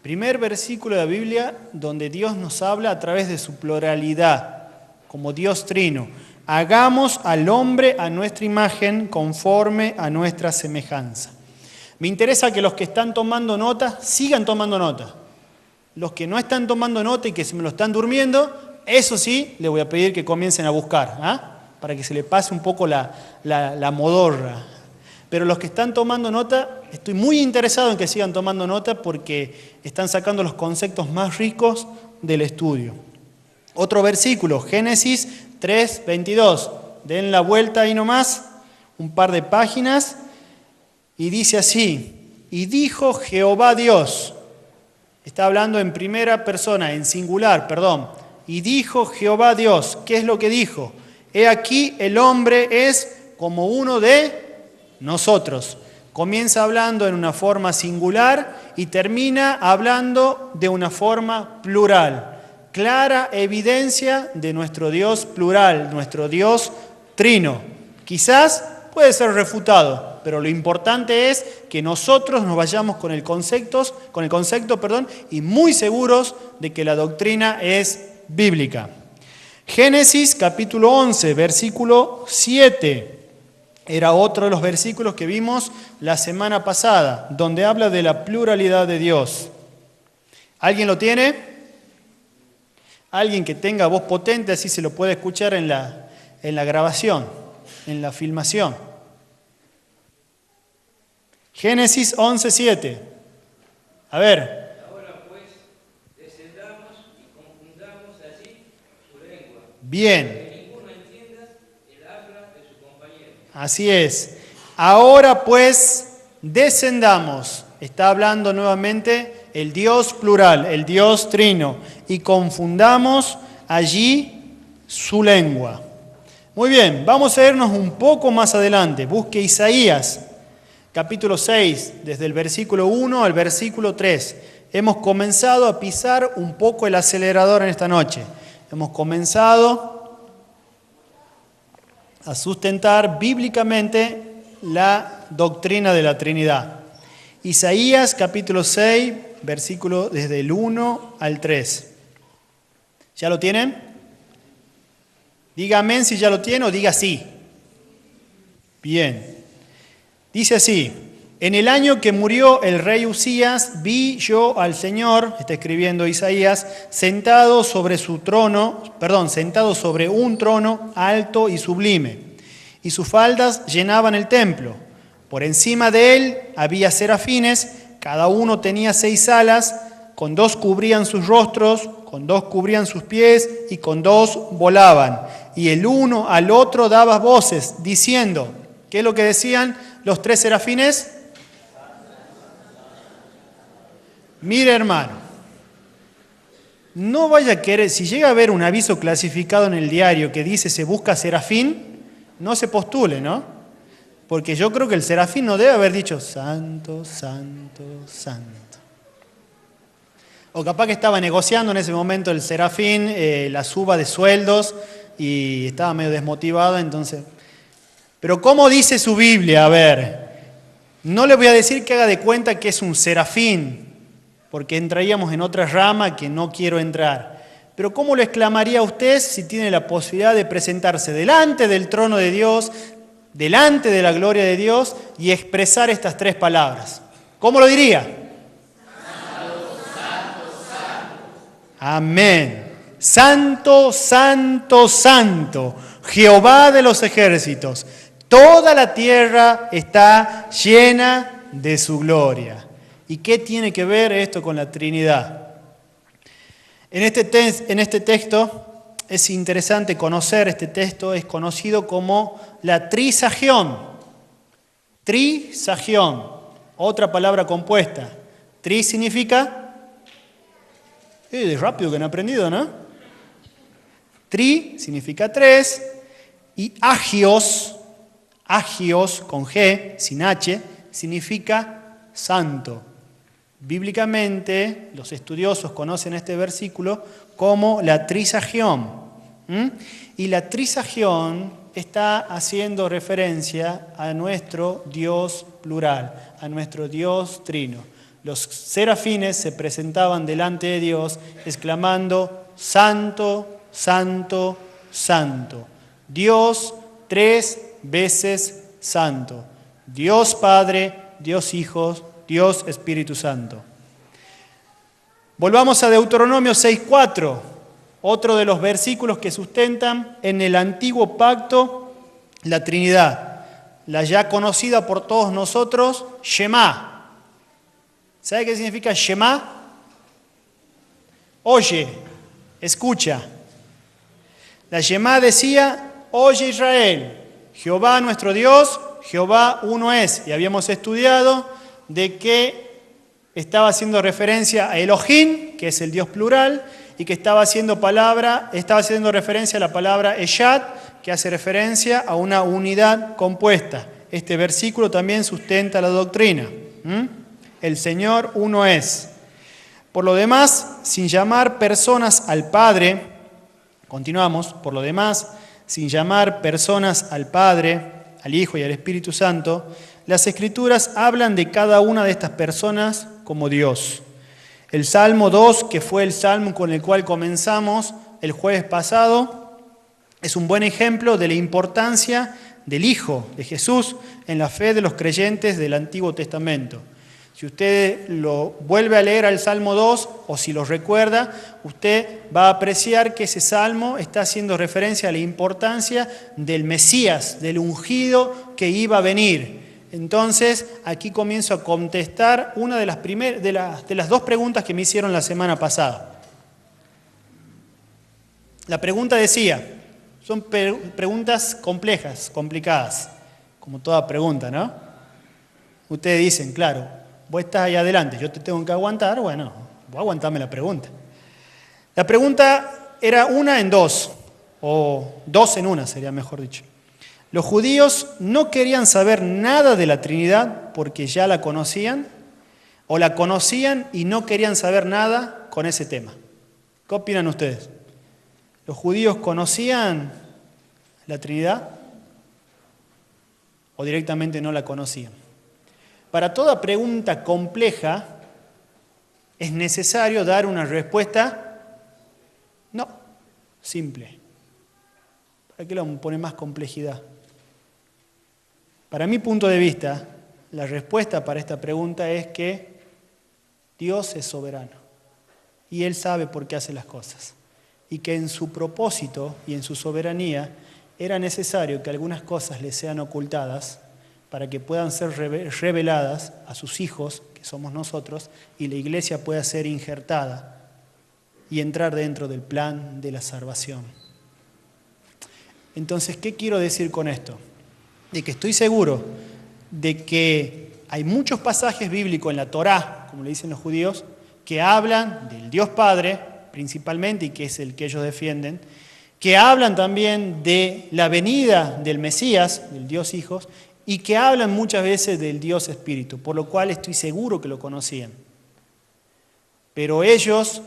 Primer versículo de la Biblia donde Dios nos habla a través de su pluralidad, como Dios trino. Hagamos al hombre a nuestra imagen, conforme a nuestra semejanza. Me interesa que los que están tomando nota, sigan tomando nota. Los que no están tomando nota y que se me lo están durmiendo, eso sí, les voy a pedir que comiencen a buscar, para que se le pase un poco la modorra. Pero los que están tomando nota, estoy muy interesado en que sigan tomando nota porque están sacando los conceptos más ricos del estudio. Otro versículo, Génesis 3:22. Den la vuelta ahí nomás, un par de páginas, y dice así, y dijo Jehová Dios, está hablando en primera persona, en singular, perdón, y dijo Jehová Dios, ¿qué es lo que dijo? He aquí el hombre es como uno de nosotros. Comienza hablando en una forma singular y termina hablando de una forma plural. Clara evidencia de nuestro Dios plural, nuestro Dios trino. Quizás puede ser refutado, pero lo importante es que nosotros nos vayamos con el concepto, y muy seguros de que la doctrina es bíblica. Génesis capítulo 11, versículo 7. Era otro de los versículos que vimos la semana pasada, donde habla de la pluralidad de Dios. ¿Alguien lo tiene? Alguien que tenga voz potente, así se lo puede escuchar en la grabación, en la filmación. Génesis 11:7. A ver. Ahora pues, descendamos y confundamos allí su lengua. Bien. Para que ninguno entienda el habla de su compañero. Así es. Ahora pues, descendamos. Está hablando nuevamente el Dios plural, el Dios trino, y confundamos allí su lengua. Muy bien, vamos a irnos un poco más adelante. Busque Isaías, capítulo 6, desde el versículo 1 al versículo 3. Hemos comenzado a pisar un poco el acelerador en esta noche. Hemos comenzado a sustentar bíblicamente la doctrina de la Trinidad. Isaías capítulo 6, versículo desde el 1 al 3. ¿Ya lo tienen? Diga amén si ya lo tienen o diga sí. Bien. Dice así: en el año que murió el rey Usías, vi yo al Señor, está escribiendo Isaías, sentado sobre un trono alto y sublime, y sus faldas llenaban el templo. Por encima de él había serafines, cada uno tenía 6 alas, con 2 cubrían sus rostros, con 2 cubrían sus pies y con 2 volaban. Y el uno al otro daba voces, diciendo, ¿qué es lo que decían los 3 serafines? Mire, hermano, no vaya a querer, si llega a haber un aviso clasificado en el diario que dice se busca serafín, no se postule, ¿no? Porque yo creo que el serafín no debe haber dicho santo, santo, santo. O capaz que estaba negociando en ese momento el serafín la suba de sueldos y estaba medio desmotivado, entonces. Pero ¿cómo dice su Biblia? A ver, no le voy a decir que haga de cuenta que es un serafín, porque entraríamos en otra rama que no quiero entrar. Pero ¿cómo lo exclamaría usted si tiene la posibilidad de presentarse delante del trono de Dios, delante de la gloria de Dios y expresar estas 3 palabras? ¿Cómo lo diría? Santo, santo, santo. Amén. Santo, santo, santo, Jehová de los ejércitos. Toda la tierra está llena de su gloria. ¿Y qué tiene que ver esto con la Trinidad? En este texto es interesante conocer, este texto es conocido como la trisagión. Trisagión, otra palabra compuesta. Tri significa, es rápido que han aprendido, ¿no? Tri significa 3 y agios con G, sin H, significa santo. Bíblicamente, los estudiosos conocen este versículo como la trisagión. Y la trisagión está haciendo referencia a nuestro Dios plural, a nuestro Dios trino. Los serafines se presentaban delante de Dios exclamando, santo, santo, santo. Dios 3 veces santo. Dios Padre, Dios Hijo, Dios Espíritu Santo. Volvamos a Deuteronomio 6:4, otro de los versículos que sustentan en el antiguo pacto la Trinidad, la ya conocida por todos nosotros, Shema. ¿Sabe qué significa Shema? Oye, escucha. La Shema decía, oye Israel, Jehová nuestro Dios, Jehová uno es. Y habíamos estudiado de que estaba haciendo referencia a Elohim, que es el Dios plural, y que estaba haciendo referencia a la palabra Eshad, que hace referencia a una unidad compuesta. Este versículo también sustenta la doctrina. El Señor uno es. Por lo demás, sin llamar personas al Padre, continuamos, por lo demás, sin llamar personas al Padre, al Hijo y al Espíritu Santo, las Escrituras hablan de cada una de estas personas como Dios. El Salmo 2, que fue el salmo con el cual comenzamos el jueves pasado, es un buen ejemplo de la importancia del Hijo de Jesús en la fe de los creyentes del Antiguo Testamento. Si usted lo vuelve a leer al Salmo 2, o si lo recuerda, usted va a apreciar que ese salmo está haciendo referencia a la importancia del Mesías, del ungido que iba a venir. Entonces, aquí comienzo a contestar una de las 2 preguntas que me hicieron la semana pasada. La pregunta decía, son preguntas complejas, complicadas, como toda pregunta, ¿no? Ustedes dicen, claro, vos estás ahí adelante, yo te tengo que aguantar, bueno, vos aguantame la pregunta. La pregunta era 1 en 2, o 2 en 1 sería mejor dicho. Los judíos no querían saber nada de la Trinidad porque ya la conocían, o la conocían y no querían saber nada con ese tema. ¿Qué opinan ustedes? ¿Los judíos conocían la Trinidad o directamente no la conocían? Para toda pregunta compleja es necesario dar una respuesta no, simple. ¿Para qué le vamos a poner más complejidad? Para mi punto de vista, la respuesta para esta pregunta es que Dios es soberano y Él sabe por qué hace las cosas. Y que en su propósito y en su soberanía era necesario que algunas cosas le sean ocultadas para que puedan ser reveladas a sus hijos, que somos nosotros, y la iglesia pueda ser injertada y entrar dentro del plan de la salvación. Entonces, ¿qué quiero decir con esto? De que estoy seguro de que hay muchos pasajes bíblicos en la Torá, como le dicen los judíos, que hablan del Dios Padre, principalmente, y que es el que ellos defienden, que hablan también de la venida del Mesías, del Dios Hijo, y que hablan muchas veces del Dios Espíritu, por lo cual estoy seguro que lo conocían. Pero ellos,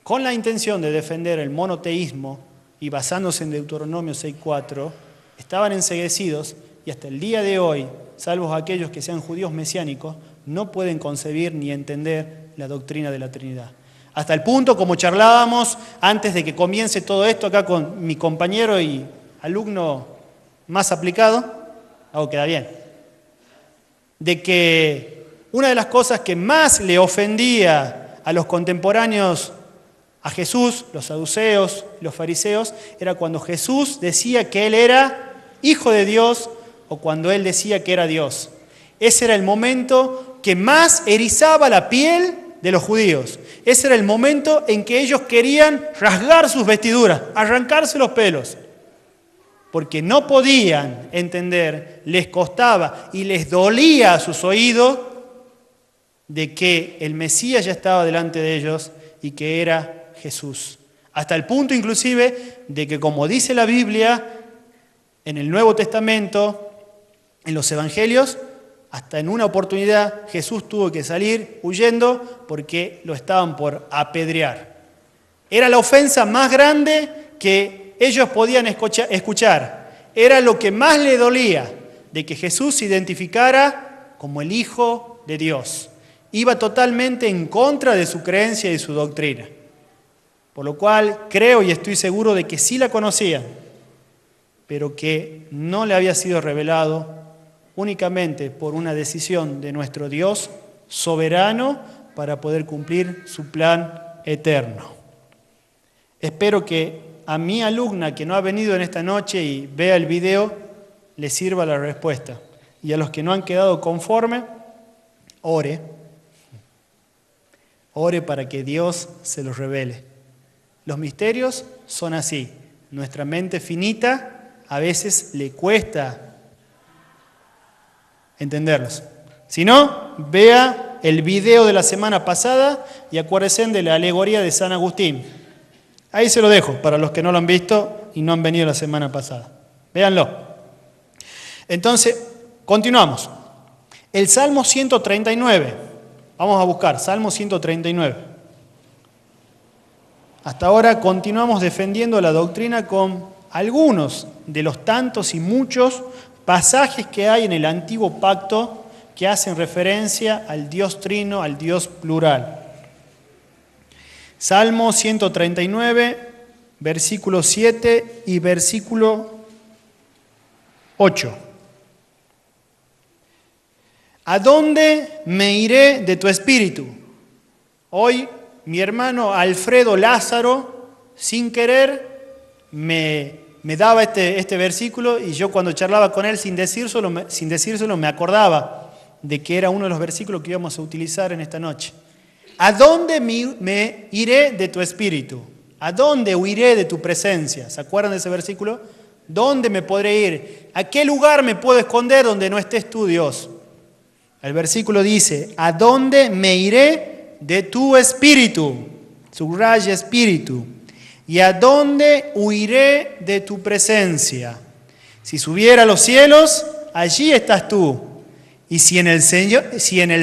con la intención de defender el monoteísmo y basándose en Deuteronomio 6:4, estaban enceguecidos y hasta el día de hoy, salvo aquellos que sean judíos mesiánicos, no pueden concebir ni entender la doctrina de la Trinidad. Hasta el punto, como charlábamos antes de que comience todo esto acá con mi compañero y alumno más aplicado, algo queda bien, de que una de las cosas que más le ofendía a los contemporáneos a Jesús, los saduceos, los fariseos, era cuando Jesús decía que Él era hijo de Dios o cuando Él decía que era Dios. Ese era el momento que más erizaba la piel de los judíos. Ese era el momento en que ellos querían rasgar sus vestiduras, arrancarse los pelos, porque no podían entender, les costaba y les dolía a sus oídos de que el Mesías ya estaba delante de ellos y que era Jesús. Hasta el punto inclusive de que, como dice la Biblia, en el Nuevo Testamento, en los Evangelios, hasta en una oportunidad Jesús tuvo que salir huyendo porque lo estaban por apedrear. Era la ofensa más grande que ellos podían escuchar. Era lo que más le dolía, de que Jesús se identificara como el Hijo de Dios. Iba totalmente en contra de su creencia y su doctrina. Por lo cual creo y estoy seguro de que sí la conocían, pero que no le había sido revelado únicamente por una decisión de nuestro Dios soberano para poder cumplir su plan eterno. Espero que a mi alumna que no ha venido en esta noche y vea el video, le sirva la respuesta. Y a los que no han quedado conformes, ore para que Dios se los revele. Los misterios son así. Nuestra mente finita a veces le cuesta entenderlos. Si no, vea el video de la semana pasada y acuérdense de la alegoría de San Agustín. Ahí se lo dejo para los que no lo han visto y no han venido la semana pasada. Véanlo. Entonces, continuamos. El Salmo 139. Vamos a buscar Salmo 139. Hasta ahora continuamos defendiendo la doctrina con algunos de los tantos y muchos pasajes que hay en el Antiguo Pacto que hacen referencia al Dios trino, al Dios plural. Salmo 139, versículo 7 y versículo 8. ¿A dónde me iré de tu espíritu? Hoy mi hermano Alfredo Lázaro, sin querer, me daba este versículo y yo cuando charlaba con él sin decírselo me acordaba de que era uno de los versículos que íbamos a utilizar en esta noche. ¿A dónde me iré de tu espíritu? ¿A dónde huiré de tu presencia? ¿Se acuerdan de ese versículo? ¿Dónde me podré ir? ¿A qué lugar me puedo esconder donde no estés tú, Dios? El versículo dice, ¿a dónde me iré de tu espíritu? Subraya espíritu. ¿Y a dónde huiré de tu presencia? Si subiera a los cielos, allí estás tú. Y si en el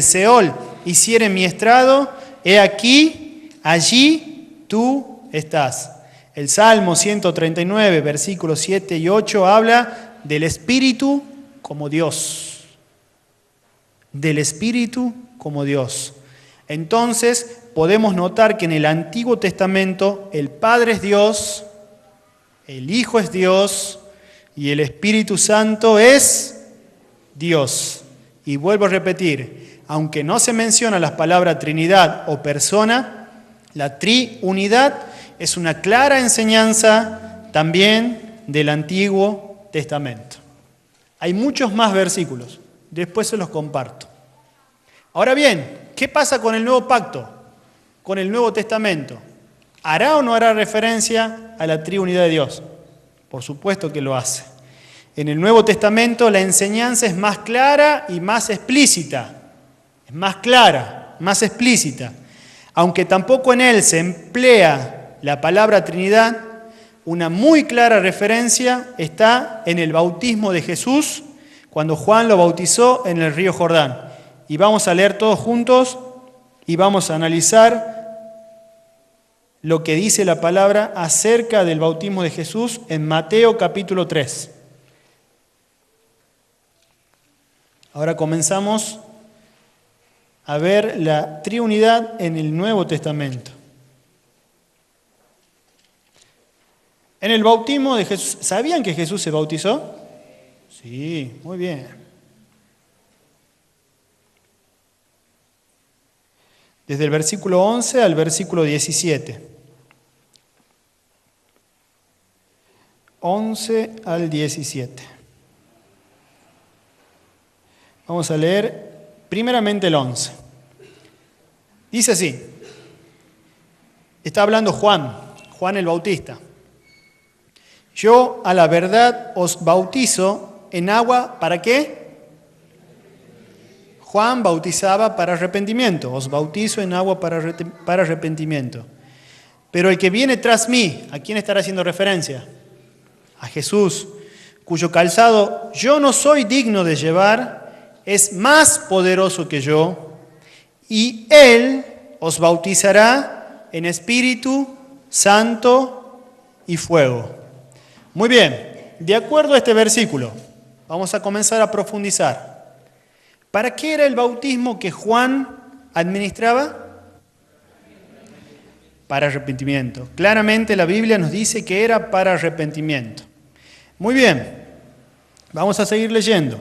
Seol hiciere mi estrado, he aquí, allí tú estás. El Salmo 139, versículos 7 y 8 habla del Espíritu como Dios. del Espíritu como Dios. Entonces podemos notar que en el Antiguo Testamento el Padre es Dios, el Hijo es Dios y el Espíritu Santo es Dios. Y vuelvo a repetir, aunque no se menciona las palabras Trinidad o persona, la triunidad es una clara enseñanza también del Antiguo Testamento. Hay muchos más versículos, después se los comparto. Ahora bien, ¿qué pasa con el Nuevo Pacto? Con el Nuevo Testamento. ¿Hará o no hará referencia a la triunidad de Dios? Por supuesto que lo hace. En el Nuevo Testamento la enseñanza es más clara y más explícita. Es más clara, más explícita. Aunque tampoco en él se emplea la palabra Trinidad, una muy clara referencia está en el bautismo de Jesús, cuando Juan lo bautizó en el río Jordán. Y vamos a leer todos juntos y vamos a analizar lo que dice la palabra acerca del bautismo de Jesús en Mateo capítulo 3. Ahora comenzamos a ver la triunidad en el Nuevo Testamento. En el bautismo de Jesús, ¿sabían que Jesús se bautizó? Sí, muy bien. Desde el versículo 11 al versículo 17. 11 al 17. Vamos a leer primeramente el 11. Dice así. Está hablando Juan el Bautista. Yo a la verdad os bautizo en agua, ¿para qué? Juan bautizaba para arrepentimiento. Os bautizo en agua para arrepentimiento. Pero el que viene tras mí, ¿a quién estará haciendo referencia? A Jesús, cuyo calzado yo no soy digno de llevar, es más poderoso que yo, y Él os bautizará en Espíritu Santo y fuego. Muy bien, de acuerdo a este versículo, vamos a comenzar a profundizar. ¿Para qué era el bautismo que Juan administraba? Para arrepentimiento. Claramente la Biblia nos dice que era para arrepentimiento. Muy bien, vamos a seguir leyendo.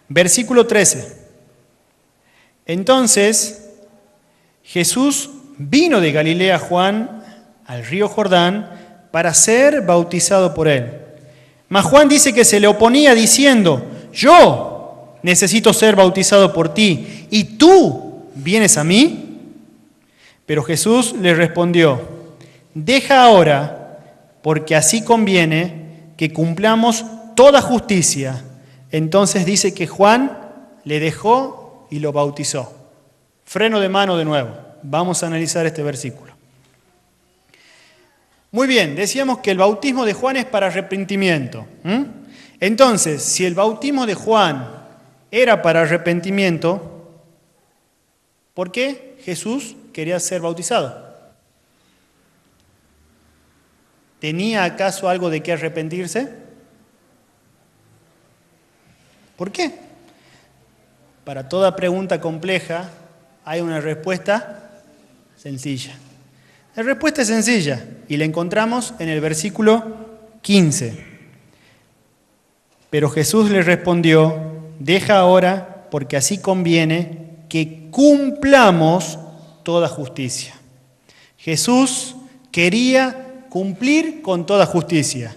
Versículo 13. Entonces, Jesús vino de Galilea a Juan al río Jordán para ser bautizado por él. Mas Juan dice que se le oponía diciendo, yo necesito ser bautizado por ti, ¿y tú vienes a mí? Pero Jesús le respondió, deja ahora, porque así conviene que cumplamos toda justicia. Entonces dice que Juan le dejó y lo bautizó. Freno de mano de nuevo. Vamos a analizar este versículo. Muy bien, decíamos que el bautismo de Juan es para arrepentimiento. Entonces, si el bautismo de Juan era para arrepentimiento, ¿por qué Jesús quería ser bautizado? ¿Tenía acaso algo de qué arrepentirse? ¿Por qué? Para toda pregunta compleja hay una respuesta sencilla. La respuesta es sencilla y la encontramos en el versículo 15. Pero Jesús le respondió, deja ahora, porque así conviene que cumplamos toda justicia. Jesús quería cumplir con toda justicia.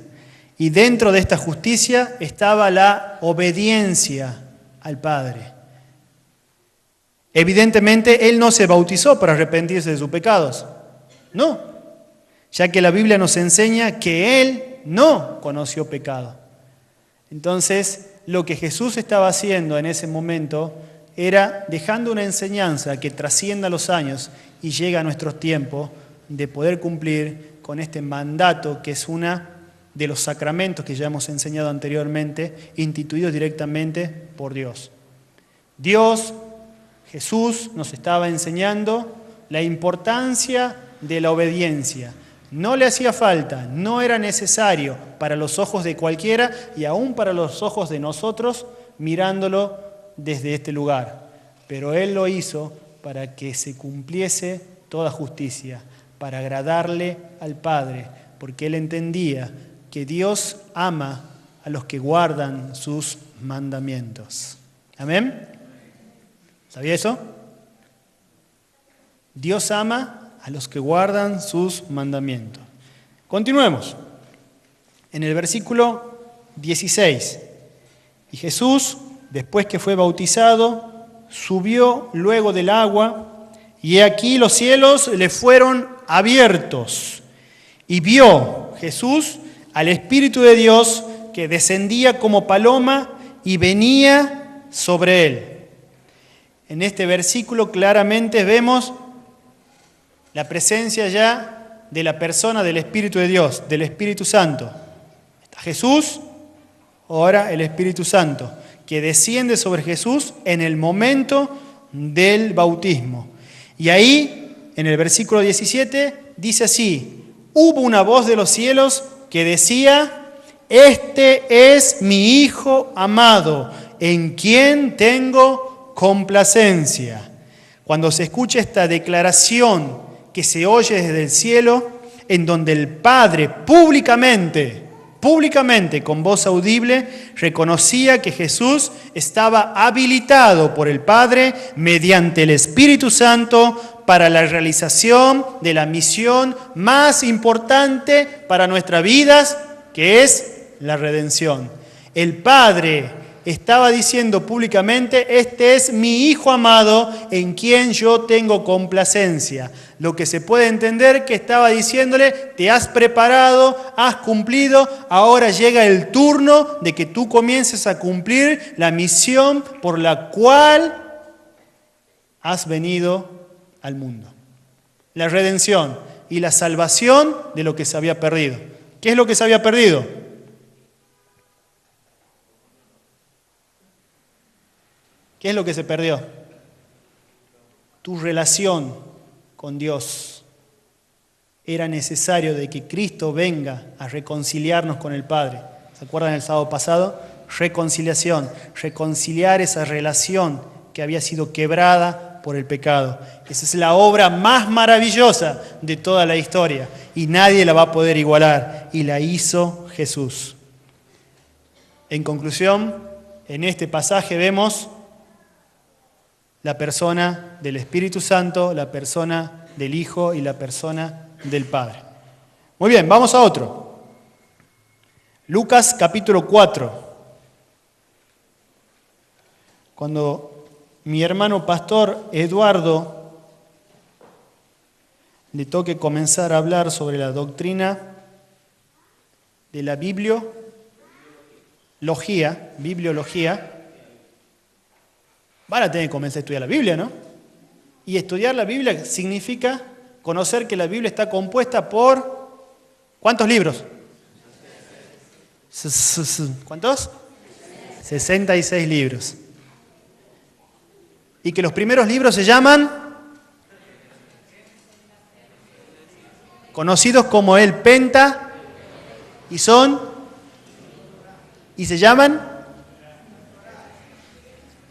Y dentro de esta justicia estaba la obediencia al Padre. Evidentemente, Él no se bautizó para arrepentirse de sus pecados. No, ya que la Biblia nos enseña que Él no conoció pecado. Entonces, lo que Jesús estaba haciendo en ese momento era dejando una enseñanza que trascienda los años y llega a nuestros tiempos de poder cumplir con este mandato que es una de los sacramentos que ya hemos enseñado anteriormente, instituidos directamente por Dios. Dios, Jesús, nos estaba enseñando la importancia de la obediencia. No le hacía falta, no era necesario para los ojos de cualquiera y aún para los ojos de nosotros mirándolo desde este lugar. pero Él lo hizo para que se cumpliese toda justicia, para agradarle al Padre, porque Él entendía que Dios ama a los que guardan sus mandamientos. ¿Amén? ¿Sabía eso? Dios ama a los que guardan sus mandamientos. Continuemos. En el versículo 16. Y Jesús, después que fue bautizado, subió luego del agua, y he aquí los cielos le fueron abiertos. Y vio Jesús al Espíritu de Dios que descendía como paloma y venía sobre él. En este versículo claramente vemos la presencia ya de la persona del Espíritu de Dios, del Espíritu Santo. Está Jesús, ahora el Espíritu Santo, que desciende sobre Jesús en el momento del bautismo. Y ahí, en el versículo 17, dice así: hubo una voz de los cielos que decía: este es mi Hijo amado, en quien tengo complacencia. Cuando se escucha esta declaración que se oye desde el cielo, en donde el Padre públicamente, con voz audible, reconocía que Jesús estaba habilitado por el Padre mediante el Espíritu Santo para la realización de la misión más importante para nuestras vidas, que es la redención. El Padre estaba diciendo públicamente: este es mi Hijo amado en quien yo tengo complacencia. Lo que se puede entender que estaba diciéndole: te has preparado, has cumplido, ahora llega el turno de que tú comiences a cumplir la misión por la cual has venido al mundo. La redención y la salvación de lo que se había perdido. ¿Qué es lo que se había perdido? ¿Qué es lo que se perdió? Tu relación con Dios. Era necesario de que Cristo venga a reconciliarnos con el Padre. ¿Se acuerdan el sábado pasado? Reconciliación, reconciliar esa relación que había sido quebrada por el pecado. Esa es la obra más maravillosa de toda la historia y nadie la va a poder igualar, y la hizo Jesús. En conclusión, en este pasaje vemos la persona del Espíritu Santo, la persona del Hijo y la persona del Padre. Muy bien, vamos a otro. Lucas capítulo 4. Cuando mi hermano pastor Eduardo le toque comenzar a hablar sobre la doctrina de la bibliología, van a tener que comenzar a estudiar la Biblia, ¿no? Y estudiar la Biblia significa conocer que la Biblia está compuesta por ¿cuántos libros? ¿Cuántos? 66 libros. Y que los primeros libros se llaman conocidos como el Penta y se llaman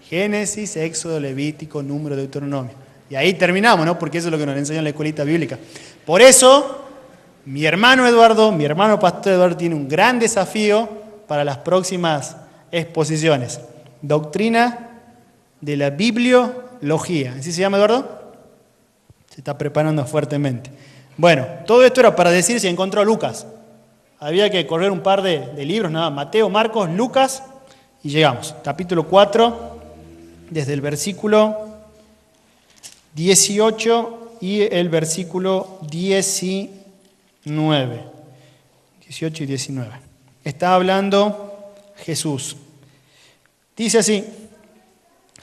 Génesis, Éxodo, Levítico, Número, Deuteronomio. Y ahí terminamos, ¿no? Porque eso es lo que nos enseña en la escuelita bíblica. Por eso, mi hermano pastor Eduardo, tiene un gran desafío para las próximas exposiciones. Doctrina de la bibliología. ¿Así se llama, Eduardo? Se está preparando fuertemente. Bueno, todo esto era para decir si encontró a Lucas. Había que correr un par de libros, nada, Mateo, Marcos, Lucas, y llegamos. Capítulo 4. Desde el versículo 18 y el versículo 19. 18 y 19. Está hablando Jesús. Dice así,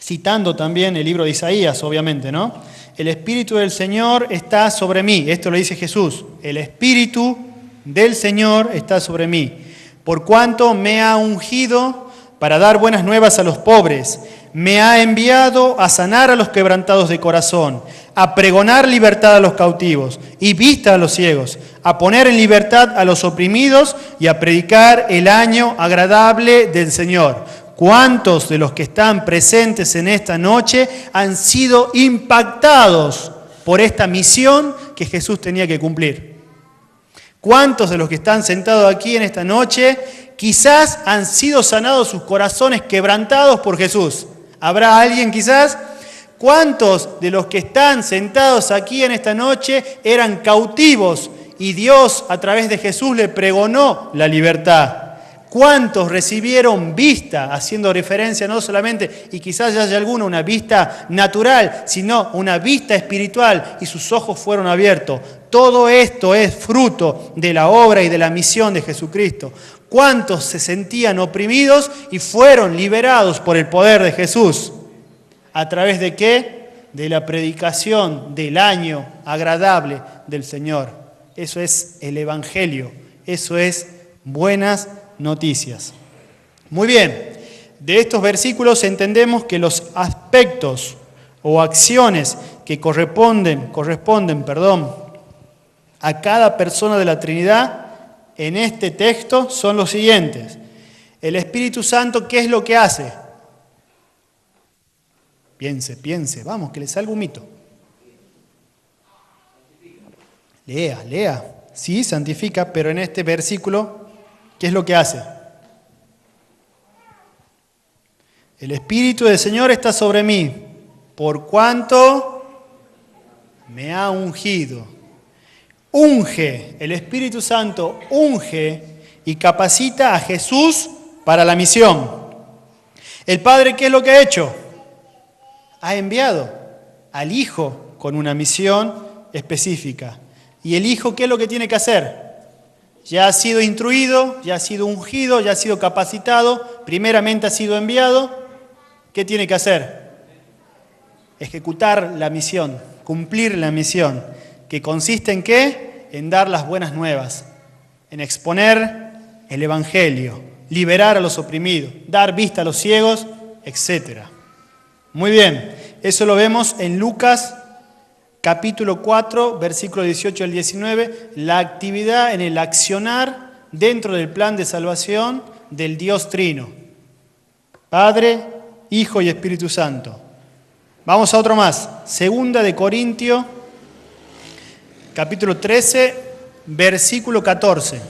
citando también el libro de Isaías, obviamente, ¿no? El Espíritu del Señor está sobre mí. Esto lo dice Jesús. El Espíritu del Señor está sobre mí. Por cuanto me ha ungido para dar buenas nuevas a los pobres. Me ha enviado a sanar a los quebrantados de corazón, a pregonar libertad a los cautivos y vista a los ciegos, a poner en libertad a los oprimidos y a predicar el año agradable del Señor. ¿Cuántos de los que están presentes en esta noche han sido impactados por esta misión que Jesús tenía que cumplir? ¿Cuántos de los que están sentados aquí en esta noche quizás han sido sanados sus corazones quebrantados por Jesús? ¿Habrá alguien quizás? ¿Cuántos de los que están sentados aquí en esta noche eran cautivos y Dios a través de Jesús le pregonó la libertad? ¿Cuántos recibieron vista, haciendo referencia no solamente, y quizás ya haya alguno, una vista natural, sino una vista espiritual y sus ojos fueron abiertos? Todo esto es fruto de la obra y de la misión de Jesucristo. ¿Cuántos se sentían oprimidos y fueron liberados por el poder de Jesús? ¿A través de qué? De la predicación del año agradable del Señor. Eso es el Evangelio, eso es buenas noticias. Muy bien, de estos versículos entendemos que los aspectos o acciones que corresponden, a cada persona de la Trinidad en este texto son los siguientes. El Espíritu Santo, ¿qué es lo que hace? Piense, vamos, que le salga un mito. Lea. Sí, santifica, pero en este versículo, ¿qué es lo que hace? El Espíritu del Señor está sobre mí, por cuanto me ha ungido. Unge, el Espíritu Santo unge y capacita a Jesús para la misión. El Padre, ¿qué es lo que ha hecho? Ha enviado al Hijo con una misión específica. ¿Y el Hijo qué es lo que tiene que hacer? Ya ha sido instruido, ya ha sido ungido, ya ha sido capacitado, primeramente ha sido enviado. ¿Qué tiene que hacer? Ejecutar la misión, cumplir la misión, que consiste en ¿qué? En dar las buenas nuevas, en exponer el Evangelio, liberar a los oprimidos, dar vista a los ciegos, etc. Muy bien, eso lo vemos en Lucas capítulo 4, versículo 18 al 19, la actividad en el accionar dentro del plan de salvación del Dios Trino, Padre, Hijo y Espíritu Santo. Vamos a otro más, Segunda de Corintios, capítulo 13, versículo 14.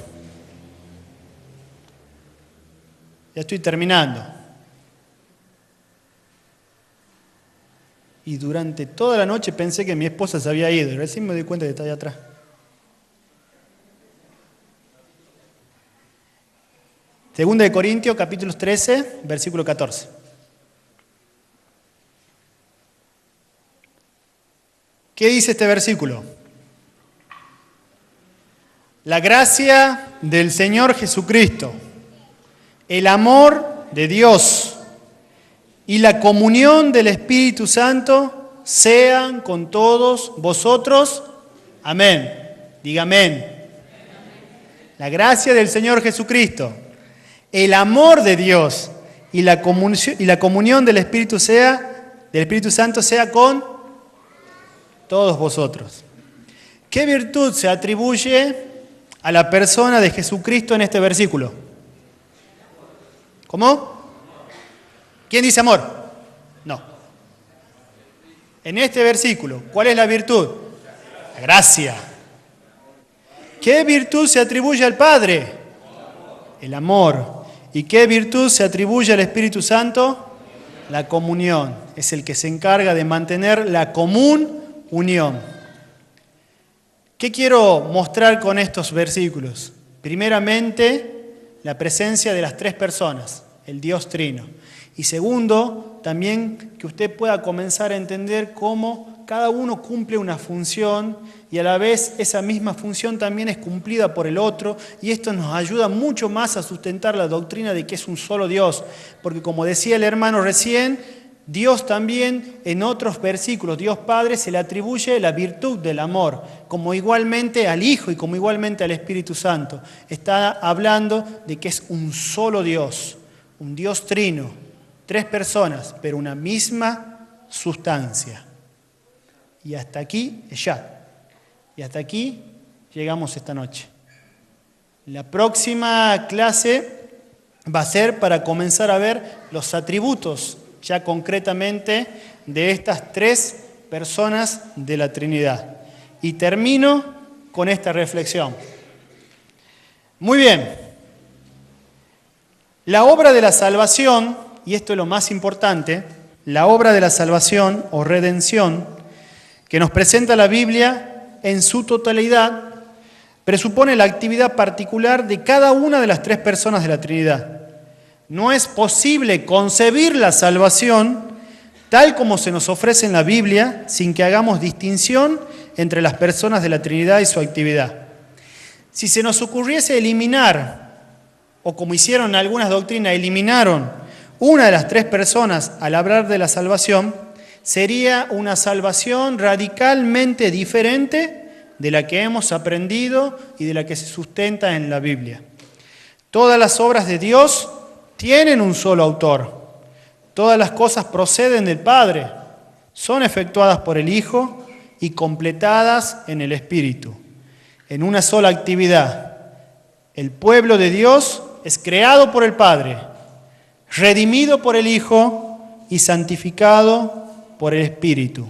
Ya estoy terminando. Y durante toda la noche pensé que mi esposa se había ido y recién me di cuenta que está allá atrás. Segunda de Corintios, capítulo 13, versículo 14. ¿Qué dice este versículo? La gracia del Señor Jesucristo, el amor de Dios y la comunión del Espíritu Santo sean con todos vosotros. Amén. Diga amén. La gracia del Señor Jesucristo, el amor de Dios y la comunión del Espíritu Santo sea con todos vosotros. ¿Qué virtud se atribuye a la persona de Jesucristo en este versículo? ¿Cómo? ¿Quién dice amor? No. En este versículo, ¿cuál es la virtud? La gracia. ¿Qué virtud se atribuye al Padre? El amor. ¿Y qué virtud se atribuye al Espíritu Santo? La comunión. Es el que se encarga de mantener la común unión. ¿Qué quiero mostrar con estos versículos? Primeramente, la presencia de las tres personas, el Dios Trino. Y segundo, también que usted pueda comenzar a entender cómo cada uno cumple una función y a la vez esa misma función también es cumplida por el otro, y esto nos ayuda mucho más a sustentar la doctrina de que es un solo Dios, porque como decía el hermano recién, Dios también en otros versículos, Dios Padre, se le atribuye la virtud del amor, como igualmente al Hijo y como igualmente al Espíritu Santo. Está hablando de que es un solo Dios, un Dios trino, tres personas, pero una misma sustancia. Y hasta aquí ya. Y hasta aquí llegamos esta noche. La próxima clase va a ser para comenzar a ver los atributos, ya concretamente, de estas tres personas de la Trinidad. Y termino con esta reflexión. Muy bien. La obra de la salvación, y esto es lo más importante, la obra de la salvación o redención que nos presenta la Biblia en su totalidad presupone la actividad particular de cada una de las tres personas de la Trinidad. No es posible concebir la salvación tal como se nos ofrece en la Biblia sin que hagamos distinción entre las personas de la Trinidad y su actividad. Si se nos ocurriese eliminar, o como hicieron algunas doctrinas, eliminaron una de las tres personas al hablar de la salvación, sería una salvación radicalmente diferente de la que hemos aprendido y de la que se sustenta en la Biblia. Todas las obras de Dios tienen un solo autor. Todas las cosas proceden del Padre, son efectuadas por el Hijo y completadas en el Espíritu, en una sola actividad. El pueblo de Dios es creado por el Padre, redimido por el Hijo y santificado por el Espíritu.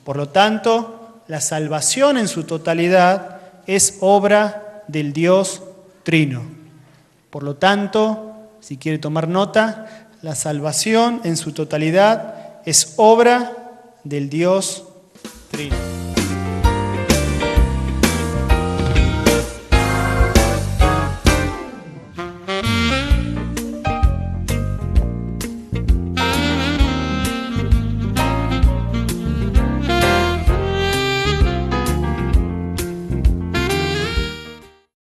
Por lo tanto, la salvación en su totalidad es obra del Dios Trino. Por lo tanto, si quiere tomar nota, la salvación en su totalidad es obra del Dios Trino.